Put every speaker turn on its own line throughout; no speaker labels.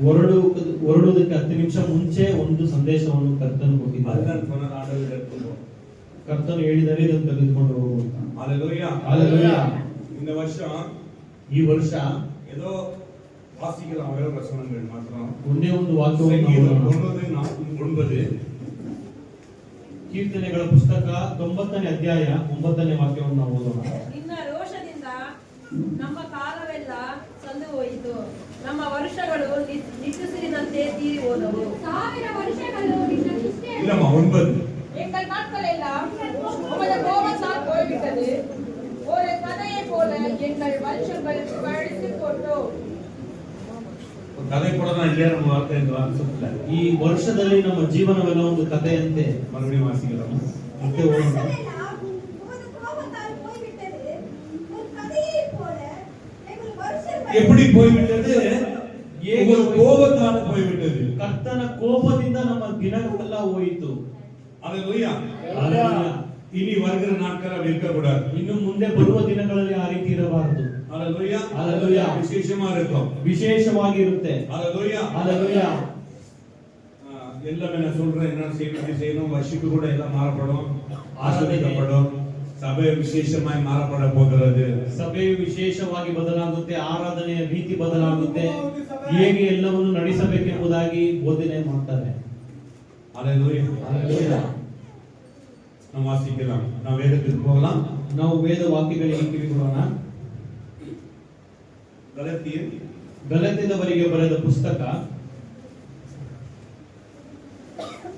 ಹೊರಡುವುದಕ್ಕೆ 10 ನಿಮಿಷ ಮುಂಚೆ ಒಂದು ಸಂದೇಶವನ್ನು ಕರ್ತನು ಕೊಟ್ಟಿದ್ದಾರೆ. ಕರ್ತನು ಹೇಳಿದರೆ ಇದನ್ನು ತೆಗೆದುಕೊಂಡು ಹೋಗು ಅಂತ.
ஹalleluya
ஹalleluya.
இந்த வருஷம்
ಈ ವರ್ಷ
ஏதோ வாசிக்கலாம் வேற வசனங்கள் மாத்திரம்.
ಒಂದೇ ಒಂದು ವಾಕ್ಯವನ್ನು ಓದೋಣ.
9
ಕೀರ್ತನೆಗಳ ಪುಸ್ತಕ 90ನೇ ಅಧ್ಯಾಯ 9ನೇ ವಾಕ್ಯವನ್ನು ನಾವು ಓದೋಣ.
ನಿನ್ನ ರೋಷದಿಂದ ನಮ್ಮ ಕಾಲವೆಲ್ಲ ಸಂದು ಹೋಯಿತು, ನಮ್ಮ ವರ್ಷಗಳು ನಿಟ್ಟುಸಿರಿನಂತೆ ತೀರಿ ಹೋದವು. 1000 வருஷಗಳು ನಿನ್ನ ನಿಷ್ಠೆ
இல்லம்மா 9
எங்கள் நாட்கள் எல்லாம் உமது கோபத்தால் போய்விட்டது. ஒரு கதையை போல எங்கள் வருஷங்கள் கழித்து போட்டோம்.
கதை போல தான் இல்லையா நம்ம வாழ்க்கை இந்த வருஷத்துல.
ಈ ವರ್ಷದಲ್ಲಿ ನಮ್ಮ ಜೀವನವೆಲ್ಲ ಒಂದು ಕಥೆಯಂತೆ.
மறுபடியும் வாசிக்கலாம்.
ಮತ್ತೆ ಓದೋಣ.
எப்படி போய்விட்டது? ஒரு கோபத்தால போய்விட்டது.
ಕರ್ತನ ಕೋಪದಿಂದ ನಮ್ಮ ದಿನಗಳೆಲ್ಲ ಹೋಯಿತು.
ஹalleluya. ஹalleluya. இனி வருகிற நாட்கள் அப்படி இருக்க கூடாது.
ಇನ್ನು ಮುಂದೆ ಬರುವ ದಿನಗಳಲ್ಲಿ ಆ ರೀತಿ ಇರಬಾರದು.
ஹalleluya.
ஹalleluya.
விசேஷமா இருக்கும்.
விசேஷವಾಗಿರುತ್ತೆ.
ஹalleluya.
ஹalleluya.
எல்லாமே நான் சொல்றேன், என்ன செய்யணும் வருஷத்துக்கு கூட எல்லாம் மாறப்படும், ஆசீர்வதிக்கப்படும். ಸಭೆ ವಿಶೇಷವಾಗಿ ಮಾರ್ಪಡ ಹೋகிறது.
ಸಭೆಯು ವಿಶೇಷವಾಗಿ ಬದಲಾಗುತ್ತೆ, ಆರಾಧನೆಯ ರೀತಿ ಬದಲಾಗುತ್ತೆ, ಹೇಗೆ ಎಲ್ಲವನ್ನು ನಡೆಸಬೇಕೆಂಬುದಾಗಿ ಬೋಧನೆ ಮಾಡ್ತಾರೆ.
ஹalleluya.
ஹalleluya.
ನಾವು ವಾಸಿக்கலாம். ನಾವು ವೇದಕ್ಕೆ ಹೋಗலாம்.
ನಾವು ವೇದ ವಾಕ್ಯಗಳಿಗೆ ಕಿವಿಗೊಡೋಣ. ಗಲಾತ್ಯದವರಿಗೆ ಬರೆದ ಪುಸ್ತಕ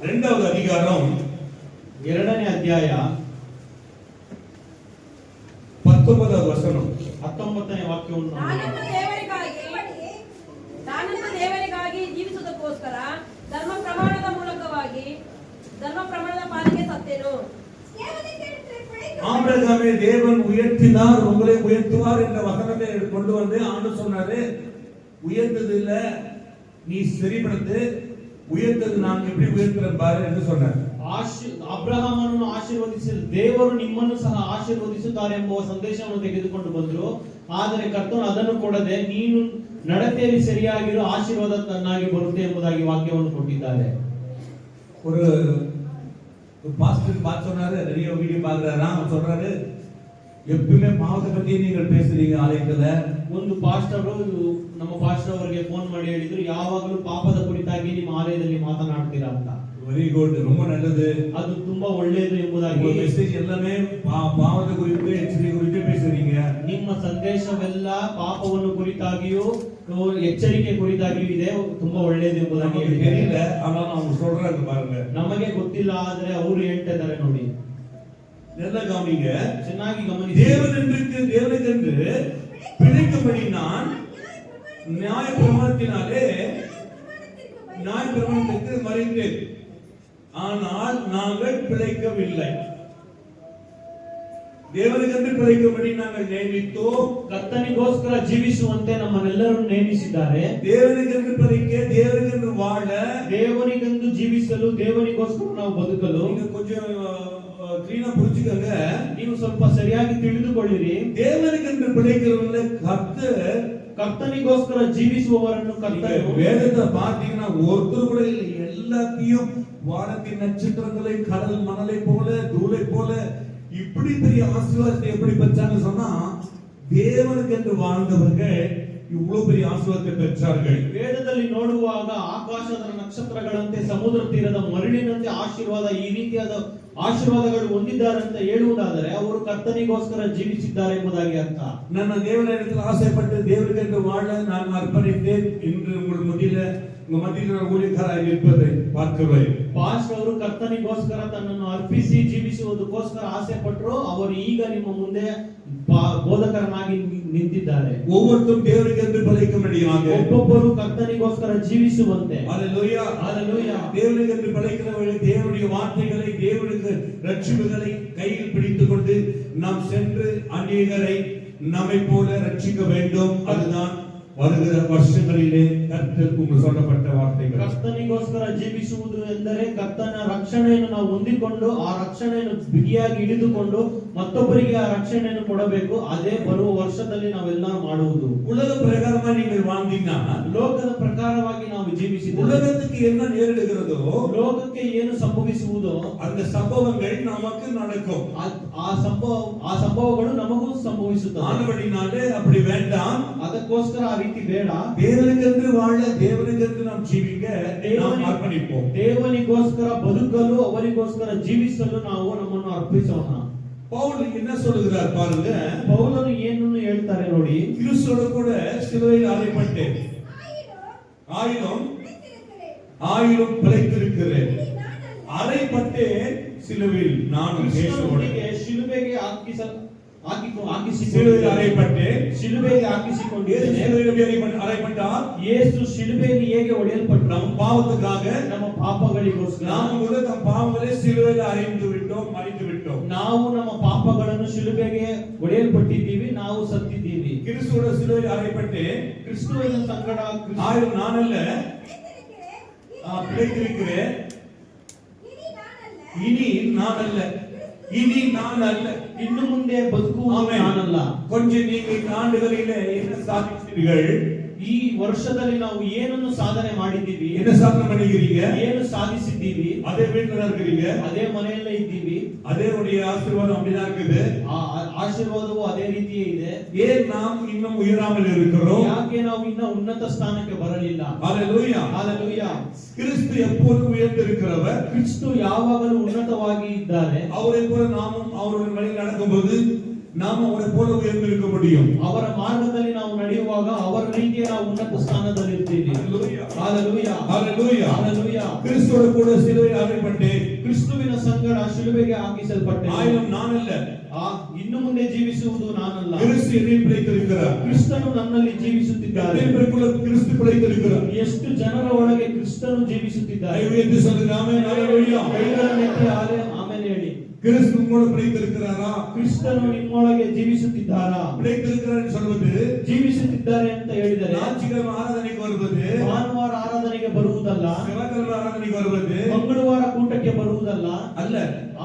2வது அதிகாரம்
2ನೇ ಅಧ್ಯಾಯ
19வது வசனம்
19ನೇ ವಾಕ್ಯವನ್ನು
ನಾನಂತೂ ದೇವರಿಗಾಗಿ ಜೀವಿಸುವುದಕ್ಕೋಸ್ಕರ ಧರ್ಮ ಪ್ರಮಾಣದ ಮೂಲಕವಾಗಿ ಧರ್ಮ ಪ್ರಮಾಣದ ಪಾಲಿಗೆ ಸತ್ತೇನು.
ஆபிரகாமை தேவன் உயர்த்தினார், உங்களை உயர்த்துவார் என்ற வசனத்தை கொண்டு வந்து ஆண்டவர் சொன்னாரு, உயர்த்தது இல்ல, நீ சரிப்படுத்து, உயர்த்தது நான் எப்படி உயர்த்துறேன் பாரு என்று சொன்னார்.
ಅಬ್ರಹಾಮನನ್ನು ಆಶೀರ್ವದಿಸಿದ ದೇವರು ನಿಮ್ಮನ್ನು ಸಹ ಆಶೀರ್ವದಿಸುತ್ತಾರೆ ಎಂಬ ಸಂದೇಶವನ್ನು ತೆಗೆದುಕೊಂಡು ಬಂದರು. ಆದರೆ ಕರ್ತನು ಅದನ್ನು ಕೊಡದೆ ನೀನು ನಡತೆಯಲ್ಲಿ ಸರಿಯಾಗಿರೋ ಆಶೀರ್ವಾದ ತನ್ನಾಗಿ ಬರುತ್ತೆ ಎಂಬುದಾಗಿ ವಾಕ್ಯವನ್ನು ಕೊಟ್ಟಿದ್ದಾರೆ.
ஒரு பாஸ்டர் பார்த்து சொன்னாரு, நிறைய வீடியோ பார்க்கறாரா, அவர் சொல்றாரு, எப்பவுமே பாவத்தை பத்தி நீங்கள் பேசுறீங்க ஆலயத்துல.
ಒಂದು ಪಾಸ್ಟರ್ ನಮ್ಮ ಪಾಸ್ಟರ್ ಅವರಿಗೆ ಫೋನ್ ಮಾಡಿ ಹೇಳಿದ್ರು, ಯಾವಾಗಲೂ ಪಾಪದ ಕುರಿತಾಗಿ ನಿಮ್ಮ ಆಲಯದಲ್ಲಿ ಮಾತನಾಡ್ತೀರಾ ಅಂತ.
வெரி குட், ரொம்ப நல்லது,
ಅದು ತುಂಬಾ ಒಳ್ಳೆಯದು ಎಂಬುದಾಗಿ.
ಮೆಸೇಜ್ ಎಲ್ಲமே ಪಾಪದ ಕುರಿತು ಎಚ್ಚರಿಕೆ ಕುರಿತು பேசுறீங்க.
ನಿಮ್ಮ ಸಂದೇಶವೆಲ್ಲ ಪಾಪವನ್ನು ಕುರಿತಾಗಿಯೂ ಎಚ್ಚರಿಕೆ ಕುರಿತಾಗಿಯೂ ಇದೆ, ತುಂಬಾ ಒಳ್ಳೆಯದು ಎಂಬುದಾಗಿ
தெரியல, ஆனா அவங்க சொல்றாங்க பாருங்க.
ನಮಗೆ ಗೊತ್ತಿಲ್ಲ, ಆದರೆ ಅವರು ಹೇಳ್ತಿದ್ದಾರೆ ನೋಡಿ.
நல்ல கவனிங்க,
ಚೆನ್ನಾಗಿ ಗಮನಿಸಿ.
தேவனுக்கென்று பிழைக்கும்படி நான் நியாயப்பிரமாணத்திற்கு மறித்தேன், ஆனால் நாங்கள் பிழைக்கவில்லை. ದೇವರಿಗಂತೆ பிழைக்கும்படி நாங்கள் ನೇಮಿத்தோம்.
ಕರ್ತನಿಗೋಸ್ಕರ ಜೀವಿಸುವಂತೆ ನಮ್ಮನ್ನೆಲ್ಲರನ್ನು ನೇಮಿಸಿದ್ದಾರೆ.
ದೇವರಿಗಂತೆ பிழைக்க, ದೇವರಿಗಂತೆ வாழ,
ದೇವರಿಗಂದು ಜೀವಿಸಲು, ದೇವರಿಗೋಸ್ಕರ ನಾವು ಬದುಕಲು.
ಈಗ ಕೊಂಚ ಕ್ಲೀನಾ புரிஞ்சுக்கங்க,
ನೀವು ಸ್ವಲ್ಪ ಸರಿಯಾಗಿ ತಿಳಿದುಕೊಳ್ಳಿರಿ.
ದೇವರಿಗಂತೆ பிழைக்கிறவங்கள
ಕರ್ತನಿಗೋಸ್ಕರ ಜೀವಿಸುವವರನ್ನು ಕರ್ತನು.
வேதத்தை பார்த்தீங்கன்னா ஒருத்தர் கூட இல்லை, எல்லாத்தையும் வானத்தின் நட்சத்திரங்களை, கடல் மணலை போல, தூளை போல இப்படி பெரிய ஆசீர்வாதத்தை எப்படி பெற்றாங்க சொன்னா, தேவனுக்கு என்று வாழ்ந்தவர்கள் இவ்வளவு பெரிய ஆசீர்வாதத்தை பெற்றார்கள்.
ವೇದದಲ್ಲಿ ನೋಡುವಾಗ ಆಕಾಶದ ನಕ್ಷತ್ರಗಳಂತೆ, ಸಮುದ್ರ ತೀರದ ಮರಳಿನಂತೆ ಆಶೀರ್ವಾದ, ಈ ರೀತಿಯಾದ ಆಶೀರ್ವಾದಗಳು ಹೊಂದಿದ್ದಾರೆ ಅಂತ ಹೇಳುವುದಾದರೆ ಅವರು ಕರ್ತನಿಗೋಸ್ಕರ ಜೀವಿಸಿದ್ದಾರೆ ಎಂಬುದಾಗಿ ಅರ್ಥ.
ನನ್ನ ದೇವರ ಆಸೆಪಟ್ಟು ದೇವರಿಗೆಂದು வாழ நான் அர்ப்பணித்தேன். இன்று உங்கள் மத்தியில் ஊழியக்காரராಗಿ இருப்பதை பார்க்கிறேன்.
ಪಾಸ್ಟರ್ ಅವರು ಕರ್ತನಿಗೋಸ್ಕರ ತನ್ನನ್ನು ಅರ್ಪಿಸಿ ಜೀವಿಸುವುದಕ್ಕೋಸ್ಕರ ಆಸೆ ಪಟ್ಟರು. ಅವರು ಈಗ ನಿಮ್ಮ ಮುಂದೆ ಬೋಧಕರನಾಗಿ ನಿಂತಿದ್ದಾರೆ.
ஒவ்வொருத்தரும் தேவனுக்கென்று பிழைக்கும்படியாக,
ಒಬ್ಬೊಬ್ಬರು ಕರ್ತನಿಗೋಸ್ಕರ ಜೀವಿಸುವಂತೆ.
ஹalleluya,
ஹalleluya.
தேவனுக்கென்று பிழைக்கிறவர்கள் தேவனுடைய வார்த்தைகளை, தேவனுக்கு ரட்சிப்புகளை கையில் பிடித்துக் கொண்டு நாம் சென்று அநேகரை நம்மை போல ரட்சிக்க வேண்டும். அதுதான் வருகிற வருஷங்களிலே கர்த்தருக்கு உங்களுக்கு சொல்லப்பட்ட வார்த்தைகள்.
ಕರ್ತನಿಗೋಸ್ಕರ ಜೀವಿಸುವುದು ಎಂದರೆ ಕರ್ತನ ರಕ್ಷಣೆಯನ್ನು ನಾವು ಹೊಂದಿಕೊಂಡು ಆ ರಕ್ಷಣೆಯನ್ನು ಬಿಗಿಯಾಗಿ ಹಿಡಿದುಕೊಂಡು ಮತ್ತೊಬ್ಬರಿಗೆ ಆ ರಕ್ಷಣೆಯನ್ನು ಕೊಡಬೇಕು. ಅದೇ ಬರುವ ವರ್ಷದಲ್ಲಿ ನಾವೆಲ್ಲ ಮಾಡುವುದು.
உலக பிரகாரமா நீங்கள் வாழ்ந்தீங்கன்னா
ಲೋಕದ ಪ್ರಕಾರವಾಗಿ ನಾವು ಜೀವಿಸಿದರೆ
உலகத்துக்கு என்ன நேரிடுகிறதோ
ಲೋಕಕ್ಕೆ ಏನು ಸಂಭವಿಸುವುದೋ
அந்த சம்பவங்கள் நமக்கு நடக்கும்.
ಆ ಸಂಭವಗಳು ನಮಗೂ ಸಂಭವಿಸುತ್ತವೆ.
ஆனபடினாலே அப்படி வேண்டாம்.
ಅದಕ್ಕೋಸ್ಕರ ಆ ರೀತಿ ಬೇಡ.
தேவனுக்கென்று வாழ தேவனுக்கென்று நாம் ஜீவிக்க நாம் அர்ப்பணிப்போம்.
ದೇವನಿಗೋಸ್ಕರ ಬದುಕಲು ಅವರಿಗೋಸ್ಕರ ಜೀವಿಸಲು ನಾವು ನಮ್ಮನ್ನು ಅರ್ಪಿಸೋಣ.
பவுல் என்ன சொல்லுகிறார் பாருங்க.
ಪೌಲನು ಏನನ್ನು ಹೇಳ್ತಾರೆ ನೋಡಿ.
கிறிஸ்துவோட கூட சிலுவையில் அறையப்பட்டேன், ஆயிரம் பிழைத்திருக்கிறேன், அறையப்பட்டேன் சிலுவையில் நானும்
ಕೃಷ್ಣನಿಗೆ ಶಿಲುಬೆಗೆ
சிலுவையில் அறையப்பட்டேன்,
ಶಿಲುಬೆಗೆ ಹಾಕಿಸಿಕೊಂಡಿದ್ದೇನೆ.
அறையப்பட்டார்.
ಯೇಸು ಶಿಲುಬೆಯಲ್ಲಿ ಹೇಗೆ ಹೊಡೆಯಲ್ಪಟ್ಟ
நம் பாவத்துக்காக
ನಮ್ಮ ಪಾಪಗಳಿಗೋಸ್ಕರ
நாம் கூட நம் பாவங்களை சிலுவையில் அறைந்து விட்டோம், மறித்து விட்டோம்.
ನಾವು ನಮ್ಮ ಪಾಪಗಳನ್ನು ಶಿಲುಬೆಗೆ ಹೊಡೆಯಲ್ಪಟ್ಟಿದ್ದೀವಿ, ನಾವು ಸತ್ತಿದ್ದೀವಿ.
கிறிஸ்துவோட சிலுவையில் அறையப்பட்டேன்.
ಕ್ರಿಸ್ತುವಿನ ಸಂಗಡ
ஆயிரம் நான் அல்ல, பிழைத்திருக்கிறேன். இனி நான் அல்ல, இனி நான் அல்ல,
ಇನ್ನು ಮುಂದೆ ಬದುಕುವುದು
ஆமென்.
ನಾನಲ್ಲ.
கொஞ்சம் நீங்க இந்த ஆண்டுகளிலே என்ன சாதித்தீர்கள்?
ಈ ವರ್ಷದಲ್ಲಿ ನಾವು ಏನನ್ನು ಸಾಧನೆ ಮಾಡಿದ್ದೀವಿ,
என்ன சாதனை பண்ணிக்கிறீங்க?
ಏನು ಸಾಧಿಸಿದ್ದೀವಿ,
அதே வீட்டுல இருக்கிறீங்க,
ಅದೇ ಮನೆಯಲ್ಲೇ ಇದ್ದೀವಿ.
அதே உடைய ஆசீர்வாதம் அப்படிதான் இருக்குது.
ಆ ಆಶೀರ್ವಾದವು ಅದೇ ರೀತಿಯೇ ಇದೆ.
ஏன் நாம் இன்னும் உயராமல் இருக்கிறோம்?
ಯಾಕೆ ನಾವು ಇನ್ನ ಉನ್ನತ ಸ್ಥಾನಕ್ಕೆ ಬರಲಿಲ್ಲ?
ஹalleluya.
ಹಾಲೆಲೂಯಾ.
கிறிஸ்து எப்போதும் உயர்ந்திருக்கிறவர்.
ಕ್ರಿಸ್ತು ಯಾವಾಗಲೂ ಉನ್ನತವಾಗಿ ಇದ್ದಾರೆ.
அவரை போல நாமும் அவருடைய வழியில் நடக்கும்போது நாம் அவரை போல உயர்ந்திருக்க முடியும்.
ಅವರ ಮಾರ್ಗದಲ್ಲಿ ನಾವು ನಡೆಯುವಾಗ ಅವರ ರೀತಿಯ ನಾವು ಉನ್ನತ ಸ್ಥಾನದಲ್ಲಿ ಇರ್ತೀವಿ.
ஹalleluya.
ಹಾಲೆಲೂಯಾ.
ஹalleluya.
ಹಾಲೆಲೂಯಾ.
கிறிஸ்துவோட கூட சிலுவையில் அறையப்பட்டேன்.
ಕ್ರಿಸ್ತುವಿನ ಸಂಗಡ ಶಿಲುಬೆಗೆ ಹಾಕಿಸಲ್ಪಟ್ಟೆ.
ஆயிரம் நான் அல்ல,
ಇನ್ನು ಮುಂದೆ ಜೀವಿಸುವುದು ನಾನಲ್ಲ,
கிறிஸ்து என்னை பிழைத்திருக்கிறார்.
ಕ್ರಿಸ್ತನು ನನ್ನಲ್ಲಿ ಜೀವಿಸುತ್ತಿದ್ದಾರೆ.
கிறிஸ்து பிழைத்திருக்கிறார்.
ಎಷ್ಟು ಜನರ ಒಳಗೆ ಕ್ರಿಸ್ತನು ಜೀವಿಸುತ್ತಿದ್ದಾರೆ.
கை உயர்த்தி சொல்லுங்க ஆமென். ஹalleluya.
ಕೈಗಳನ್ನೆತ್ತಿ ಆಮೇಲೆ ಹೇಳಿ.
கிறிஸ்து உங்களோட பிழைத்திருக்கிறாரா?
ಕ್ರಿಸ್ತನು ನಿಮ್ಮೊಳಗೆ ಜೀವಿಸುತ್ತಿದ್ದಾರಾ?
பிழைத்திருக்கிறார் சொல்வது
ಜೀವಿಸುತ್ತಿದ್ದಾರೆ ಅಂತ ಹೇಳಿದರೆ
ஞாயிற்றுக்கிழமை ஆராதனைக்கு வருவது,
ಭಾನುವಾರ ಆರಾಧನೆಗೆ ಬರುವುದಲ್ಲ,
செவ்வாய்க்கிழமை ஆராதனைக்கு வருவது,
ಮಂಗಳವಾರ ಕೂಟಕ್ಕೆ ಬರುವುದಲ್ಲ,
அல்ல.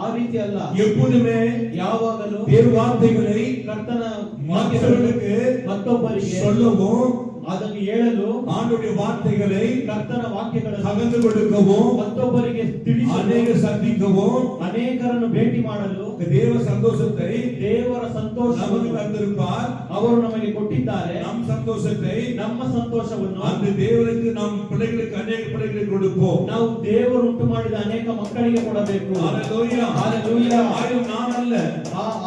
ಆ ರೀತಿ ಅಲ್ಲ.
எப்போதுமே
ಯಾವಾಗಲೂ
தேவ வார்த்தைகளை
ಕರ್ತನ
மற்றவர்களுக்கு
ಮತ್ತೊಬ್ಬರಿಗೆ
சொல்லவும்,
ಅದನ್ನು ಹೇಳಲು,
ஆண்டவருடைய வார்த்தைகளை
ಕರ್ತನ ವಾಕ್ಯಗಳನ್ನು
பகிர்ந்து கொடுக்கவும்,
ಮತ್ತೊಬ್ಬರಿಗೆ ತಿಳಿಸಲು,
அநேக சந்திக்கவும்,
ಅನೇಕರನ್ನು ಭೇಟಿ ಮಾಡಲು
தேவ சந்தோஷத்தை
ದೇವರ ಸಂತೋಷ
நமக்கு தந்திருப்பார்.
ಅವರು ನಮಗೆ ಕೊಟ್ಟಿದ್ದಾರೆ.
நம் சந்தோஷத்தை
ನಮ್ಮ ಸಂತೋಷವನ್ನು
அந்த தேவனுக்கு நம் பிள்ளைகளுக்கு அநேக பிள்ளைகளை கொடுப்போம்.
ನಾವು ದೇವರು ಉಂಟು ಮಾಡಿದ ಅನೇಕ ಮಕ್ಕಳಿಗೆ ಕೊಡಬೇಕು.
ஹalleluya.
ஹalleluya.
ஆயிரம் நான் அல்ல,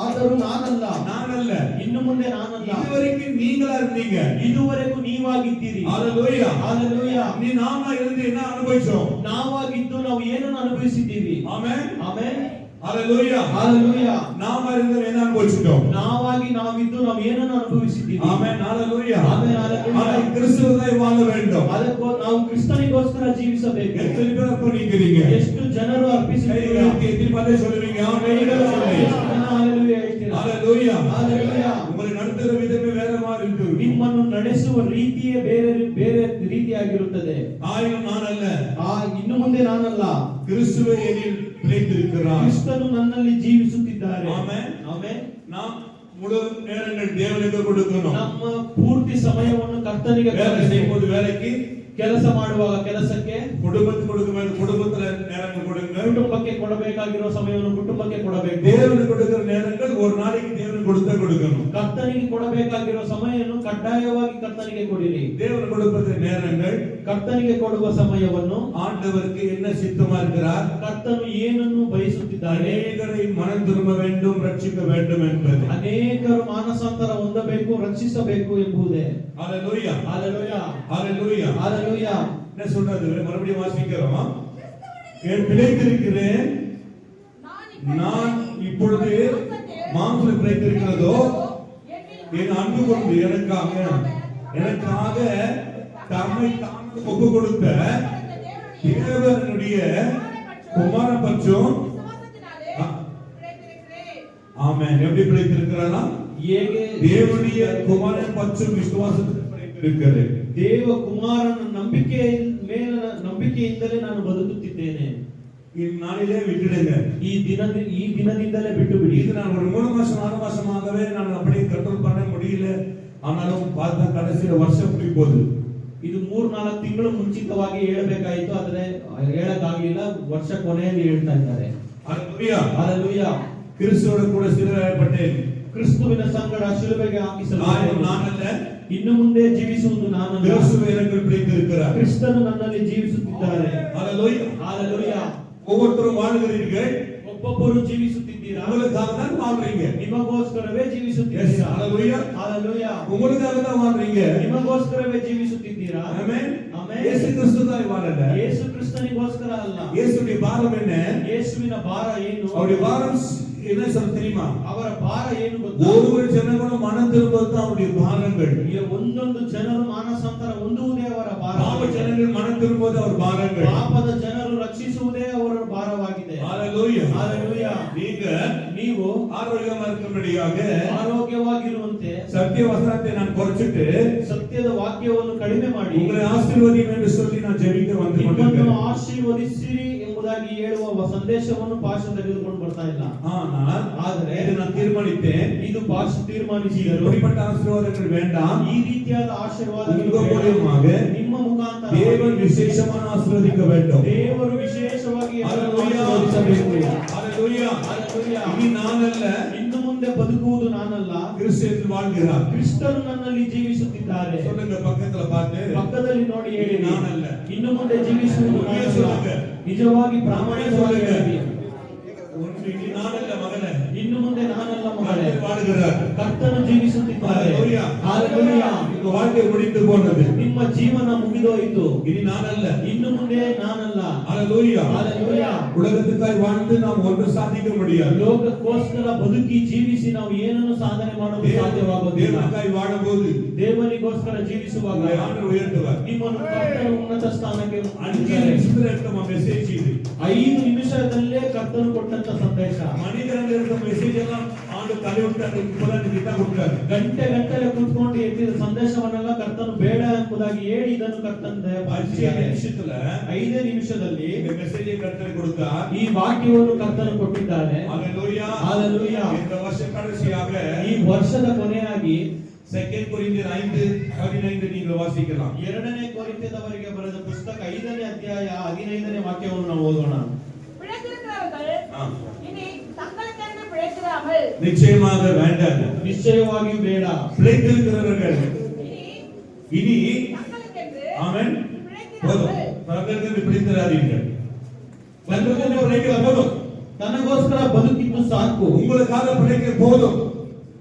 ಆದರೂ ನಾನಲ್ಲ,
நான் அல்ல,
ಇನ್ನು ಮುಂದೆ ನಾನಲ್ಲ,
இதுவரைக்கும் நீங்களா இருந்தீங்க.
ಇದುವರೆಗೂ ನೀವಾಗಿದ್ದೀರಿ.
ஹalleluya.
ஹalleluya.
நீ நாம இருந்து என்ன அனுபவிச்சோம்?
ನಾವಾಗಿದ್ದು ನಾವು ಏನನ್ನು ಅನುಭವಿಸಿದ್ದೀವಿ.
ஆமென்.
ಆಮೆನ್.
ஹalleluya.
ஹalleluya.
நாம இருந்து என்ன அனுபவிச்சிட்டோம்?
ನಾವಾಗಿ ನಾವಿದ್ದು ನಾವು ಏನನ್ನು ಅನುಭವಿಸಿದ್ದೀವಿ.
ஆமென். ஹalleluya.
ಆಮೆನ್. ஹalleluya.
ஆனால் கிறிஸ்துவை வாழ வேண்டும்.
ಅದಕ್ಕೋ ನಾವು ಕ್ರಿಸ್ತನಿಗೋಸ್ಕರ ಜೀವಿಸಬೇಕು.
எத்தனை பேர் அர்ப்பணிக்கிறீங்க?
ಎಷ್ಟು ಜನರು ಅರ್ಪಿಸಿದ್ದೀರಾ?
கைகளுக்கு எத்தனை பேர் சொல்லுவீங்க? ஆமென்.
ಎಷ್ಟು ಜನ ಹalleluya ಹೇಳ್ತೀರಾ?
ஹalleluya.
ಹalleluya.
உங்களை நடத்துற விதமே வேற மாதிரி இருக்கு.
ನಿಮ್ಮನ್ನು ನಡೆಸುವ ರೀತಿಯೇ ಬೇರೆ ಬೇರೆ ರೀತಿಯಾಗಿರುತ್ತದೆ.
ஆயிரம் நான் அல்ல,
ಇನ್ನು ಮುಂದೆ ನಾನಲ್ಲ,
கிறிஸ்துவே என்னில் பிழைத்திருக்கிறார்.
ಕ್ರಿಸ್ತನು ನನ್ನಲ್ಲಿ ಜೀವಿಸುತ್ತಿದ್ದಾರೆ.
ஆமென்.
ಆಮೆನ್.
நாம் முழு நேரங்கள் தேவனுக்கு கொடுக்கணும்.
ನಮ್ಮ ಪೂರ್ತಿ ಸಮಯವನ್ನು ಕರ್ತನಿಗೆ
வேலை செய்யும்போது வேலைக்கு,
ಕೆಲಸ ಮಾಡುವಾಗ ಕೆಲಸಕ್ಕೆ,
குடும்பத்துக்கு கொடுக்கும்போது குடும்பத்துல நேரங்கள் கொடுங்க.
ಕುಟುಂಬಕ್ಕೆ ಕೊಡಬೇಕಾಗಿರುವ ಸಮಯವನ್ನು ಕುಟುಂಬಕ್ಕೆ ಕೊಡಬೇಕು.
தேவனுக்கு கொடுக்கிற நேரங்கள் ஒரு நாளைக்கு தேவனுக்கு கொடுக்கணும்.
ಕರ್ತನಿಗೆ ಕೊಡಬೇಕಾಗಿರುವ ಸಮಯವನ್ನು ಕಡ್ಡಾಯವಾಗಿ ಕರ್ತನಿಗೆ ಕೊಡಿರಿ.
தேவன் கொடுப்பது நேரங்கள்
ಕರ್ತನಿಗೆ ಕೊಡುವ ಸಮಯವನ್ನು
ஆண்டவருக்கு என்ன சித்தமா இருக்கிறார்,
ಕರ್ತನು ಏನನ್ನು ಬಯಸುತ್ತಿದ್ದಾರೆ,
அநேகரை மனம் திரும்ப வேண்டும், ரட்சிக்க வேண்டும் என்பது.
ಅನೇಕರು ಮಾನಸಾಂತರ ಹೊಂದಬೇಕು, ರಕ್ಷಿಸಬೇಕು ಎಂಬುದೇ.
ஹalleluya.
ஹalleluya.
ஹalleluya.
ஹalleluya.
என்ன சொல்றது? மறுபடியும் வாசிக்கிறோம். என் பிழைத்திருக்கிறேன், நான் இப்பொழுது மாம்சத்தில் பிழைத்திருக்கிறதோ என் அன்பு கொண்டு எனக்காக தம்மை ஒப்பு கொடுத்த தேவனுடைய குமாரன் பற்றும் ஆமென் எப்படி பிழைத்திருக்கிறானா?
ಹೇಗೆ
தேவனுடைய குமாரன் பற்றும் விசுவாசத்தில் பிழைத்திருக்கிறான். இருக்கிறேன்.
ದೇವ ಕುಮಾರನ ನಂಬಿಕೆಯಿಂದಲೇ ನಾನು ಬದುಕುತ್ತಿದ್ದೇನೆ.
இந்நாளிலே விட்டுடுங்க.
ಈ ದಿನದಿಂದಲೇ ಬಿಟ್ಟು ಬಿಡಿ.
இது நான் ஒரு 3 மாசம் 4 மாசமாகவே நான் அப்படியே கண்ட்ரோல் பண்ண முடியல. ஆனாலும் பார்த்தா கடைசில வருஷம் முடி போகுது.
ಇದು 3-4 ತಿಂಗಳು ಮುಂಚಿತವಾಗಿ ಹೇಳಬೇಕಾಯಿತು, ಆದ್ರೆ ಹೇಳಕ್ಕಾಗಲಿಲ್ಲ. ವರ್ಷ ಕೊನೆಯಲ್ಲಿ ಹೇಳ್ತಾ ಇದ್ದಾರೆ.
ஹalleluya.
ಹalleluya.
கிறிஸ்துவோட கூட சிலுவைப்பட்டேன்.
ಕ್ರಿಸ್ತುವಿನ ಸಂಗಡ ಶಿಲುಬೆಗೆ ಹಾಕಿಸಲ್ಪಟ್ಟೆನು.
ನಾನಲ್ಲ,
ಇನ್ನು ಮುಂದೆ ಜೀವಿಸುವುದು ನಾನಲ್ಲ,
கிறிஸ்து எனக்குள் பிடித்திருக்கிறார்.
ಕ್ರಿಸ್ತನು ನನ್ನಲ್ಲಿ ಜೀವಿಸುತ್ತಿದ್ದಾರೆ.
ஹalleluya.
ಹalleluya.
ஒவ்வொருத்தரும் வாழ்கிறீர்கள்.
ಒಬ್ಬೊಬ್ಬರು ಜೀವಿಸುತ್ತಿದ್ದೀರಾ.
உங்களுக்காக தான் வாழ்றீங்க.
ನಿಮಗೋಸ್ಕರವೇ
Yes,
ಜೀವಿಸುತ್ತಿದ್ದೀರಾ.
hallelujah.
ಹalleluya.
உங்களுக்காக தான் வாழ்றீங்க.
ನಿಮಗೋಸ್ಕರವೇ ಜೀವಿಸುತ್ತಿದ್ದೀರಾ.
ஆமென்.
ಆಮೆನ್.
இயேசு கிறிஸ்துக்காக வாழல.
ಯೇಸು ಕ್ರಿಸ್ತನಿಗೋಸ್ಕರ ಅಲ್ಲ.
இயேசுடைய பாரம் என்ன?
ಯೇಸುವಿನ ಭಾರ ಏನು?
அவருடைய பாரம் என்ன சொல்ல தெரியுமா?
ಅವರ ಭಾರ ಏನು ಗೊತ್ತಾ?
ஒவ்வொரு ஜனங்களும் மனம் திரும்புவது தான் அவருடைய பாரங்கள்.
ಈ ಒಂದೊಂದು ಜನರು ಮಾನಸಾಂತರ ಹೊಂದುವುದೇ ಅವರ ಭಾರ.
பாவ ஜனங்கள் மனம் திரும்புவது அவர் பாரங்கள்.
ಪಾಪದ ಜನರು ರಕ್ಷಿಸುವುದೇ ಅವರ ಭಾರವಾಗಿದೆ.
ஹalleluya.
ಹalleluya. ನೀವು
ஆரோக்கியமா இருக்கும்படியாக
ಆರೋಗ್ಯವಾಗಿರುವಂತೆ
சத்திய வசனத்தை நான் குறைச்சிட்டு
ಸತ್ಯದ ವಾಕ್ಯವನ್ನು ಕಡಿಮೆ ಮಾಡಿ
உங்களை ஆசீர்வதியும் என்று சொல்லி நான் ஜெபிக்க வந்து
ನಿಮ್ಮನ್ನು
கொண்டிருக்கிறேன்.
ಆಶೀರ್ವದಿಸಿರಿ ಎಂಬುದಾಗಿ ಹೇಳುವ ಸಂದೇಶವನ್ನು ಪಾಶ ತೆಗೆದುಕೊಂಡು ಬರ್ತಾ ಇಲ್ಲ.
ಆದರೆ ಇದು ನಾನು ತೀರ್ಮಾನಿத்தேன்.
ಇದು ಪಾಶ ತೀರ್ಮಾನಿಸಿದರು.
இப்படிப்பட்ட ஆசீர்வாதங்கள் வேண்டாம்.
ಈ ರೀತಿಯಾದ ಆಶೀರ್ವಾದಗಳು
உங்க
ಬೇಡ.
மூலமாக
ನಿಮ್ಮ ಮುಖಾಂತರ
தேவன் விசேஷமான ஆசீர்வதிக்க வேண்டும்.
ದೇವರು ವಿಶೇಷವಾಗಿ
ஹalleluya.
ಆಶೀರ್ವದಿಸಬೇಕು.
ஹalleluya.
ಹalleluya.
இனி நான் அல்ல,
ಇನ್ನು ಮುಂದೆ ಬದುಕುವುದು ನಾನಲ್ಲ,
கிறிஸ்துவில் வாழ்கிறார்.
ಕ್ರಿಸ್ತನು ನನ್ನಲ್ಲಿ ಜೀವಿಸುತ್ತಿದ್ದಾರೆ.
சொல்லுங்க பக்கத்துல பார்த்து,
ಪಕ್ಕದಲ್ಲಿ ನೋಡಿ ಹೇಳಿ,
ನಾನಲ್ಲ.
ಇನ್ನು ಮುಂದೆ ಜೀವಿಸುವುದು ನಾನಲ್ಲ. ನಿಜವಾಗಿ ಪ್ರಾಮಾಣಿಕವಾಗಿ ಹೇಳಿ,
இனி நான் அல்ல மகனே,
ಇನ್ನು ಮುಂದೆ ನಾನಲ್ಲ ಮಗಳೇ,
வாழ்கிறார்.
ಕರ್ತನು ಜೀವಿಸುತ್ತಿದ್ದಾರೆ.
ஹalleluya.
ಹalleluya.
உங்க வாழ்க்கை முடிந்து போனது.
ನಿಮ್ಮ ಜೀವನ ಮುಗಿದೋಯಿತು.
இனி நான் அல்ல,
ಇನ್ನು ಮುಂದೆ ನಾನಲ್ಲ.
ஹalleluya.
ಹalleluya.
உலகத்துக்காய் வாழ்ந்து நாம் ஒன்று சாதிக்க முடியாது.
ಲೋಕಕ್ಕೋಸ್ಕರ ಬದುಕಿ ಜೀವಿಸಿ ನಾವು ಏನನ್ನು ಸಾಧನೆ ಮಾಡಲು ಸಾಧ್ಯವಾಗುವುದಿಲ್ಲ.
தேவனுக்காய் வாழும்போது
ದೇವನಿಗೋಸ್ಕರ ಜೀವಿಸುವಾಗ
உங்களை ஆண்டவர் உயர்த்துவார்.
ನಿಮ್ಮನ್ನು ಕರ್ತನು ಉನ್ನತ ಸ್ಥಾನಕ್ಕೆ
5 நிமிஷத்துல நம்ம மெசேஜ் இது.
5 ನಿಮಿಷದಲ್ಲೇ ಕರ್ತನು ಕೊಟ್ಟಂತ ಸಂದೇಶ.
மனிதர்கள் இருக்க மெசேஜ் எல்லாம் ஆண்டு தலைவிட்டாரு, இப்பதான் கிட்ட கொடுத்தாரு.
ಗಂಟೆ ಕೂತ್ಕೊಂಡು ಎತ್ತಿದ ಸಂದೇಶವನ್ನೆಲ್ಲ ಕರ್ತನು ಬೇಡ ಎಂಬುದಾಗಿ ಹೇಳಿ ಇದನ್ನು ಕರ್ತನ
5 நிமிஷத்துல
5 ನಿಮಿಷದಲ್ಲಿ
இந்த மெசேஜை கர்த்தர் கொடுத்தார்.
ಈ ವಾಕ್ಯವನ್ನು ಕರ್ತನು ಕೊಟ್ಟಿದ್ದಾರೆ.
ஹalleluya.
ಹalleluya.
இந்த வருஷ கடைசியாக
ಈ ವರ್ಷದ ಕೊನೆಯಾಗಿ
2 கொரிந்தியர் 5:15 நீங்கள் வாசிக்கலாம்.
2ನೇ ಕೊರಿಂಥದವರಿಗೆ ಬರೆದ ಪುಸ್ತಕ 5ನೇ ಅಧ್ಯಾಯ 15ನೇ ವಾಕ್ಯವನ್ನು ನಾವು ಓದೋಣ.
ஆ.
இனி தங்களுக்கென்று பிழைத்திராமல்
நிச்சயமாக வேண்டாம்.
ನಿಶ್ಚಯವಾಗಿಯೂ ಬೇಡ.
பிழைத்திருக்கிறவர்கள் இனி
தங்களுக்கென்று
ஆமென் போதும். தங்களுக்கு பிடித்திராதீர்கள். தங்களுக்கு பிழைக்க போதும்.
ತನಗೋಸ್ಕರ ಬದುಕಿದ್ದು ಸಾಕು.
உங்களுக்காக பிழைக்க போதும்.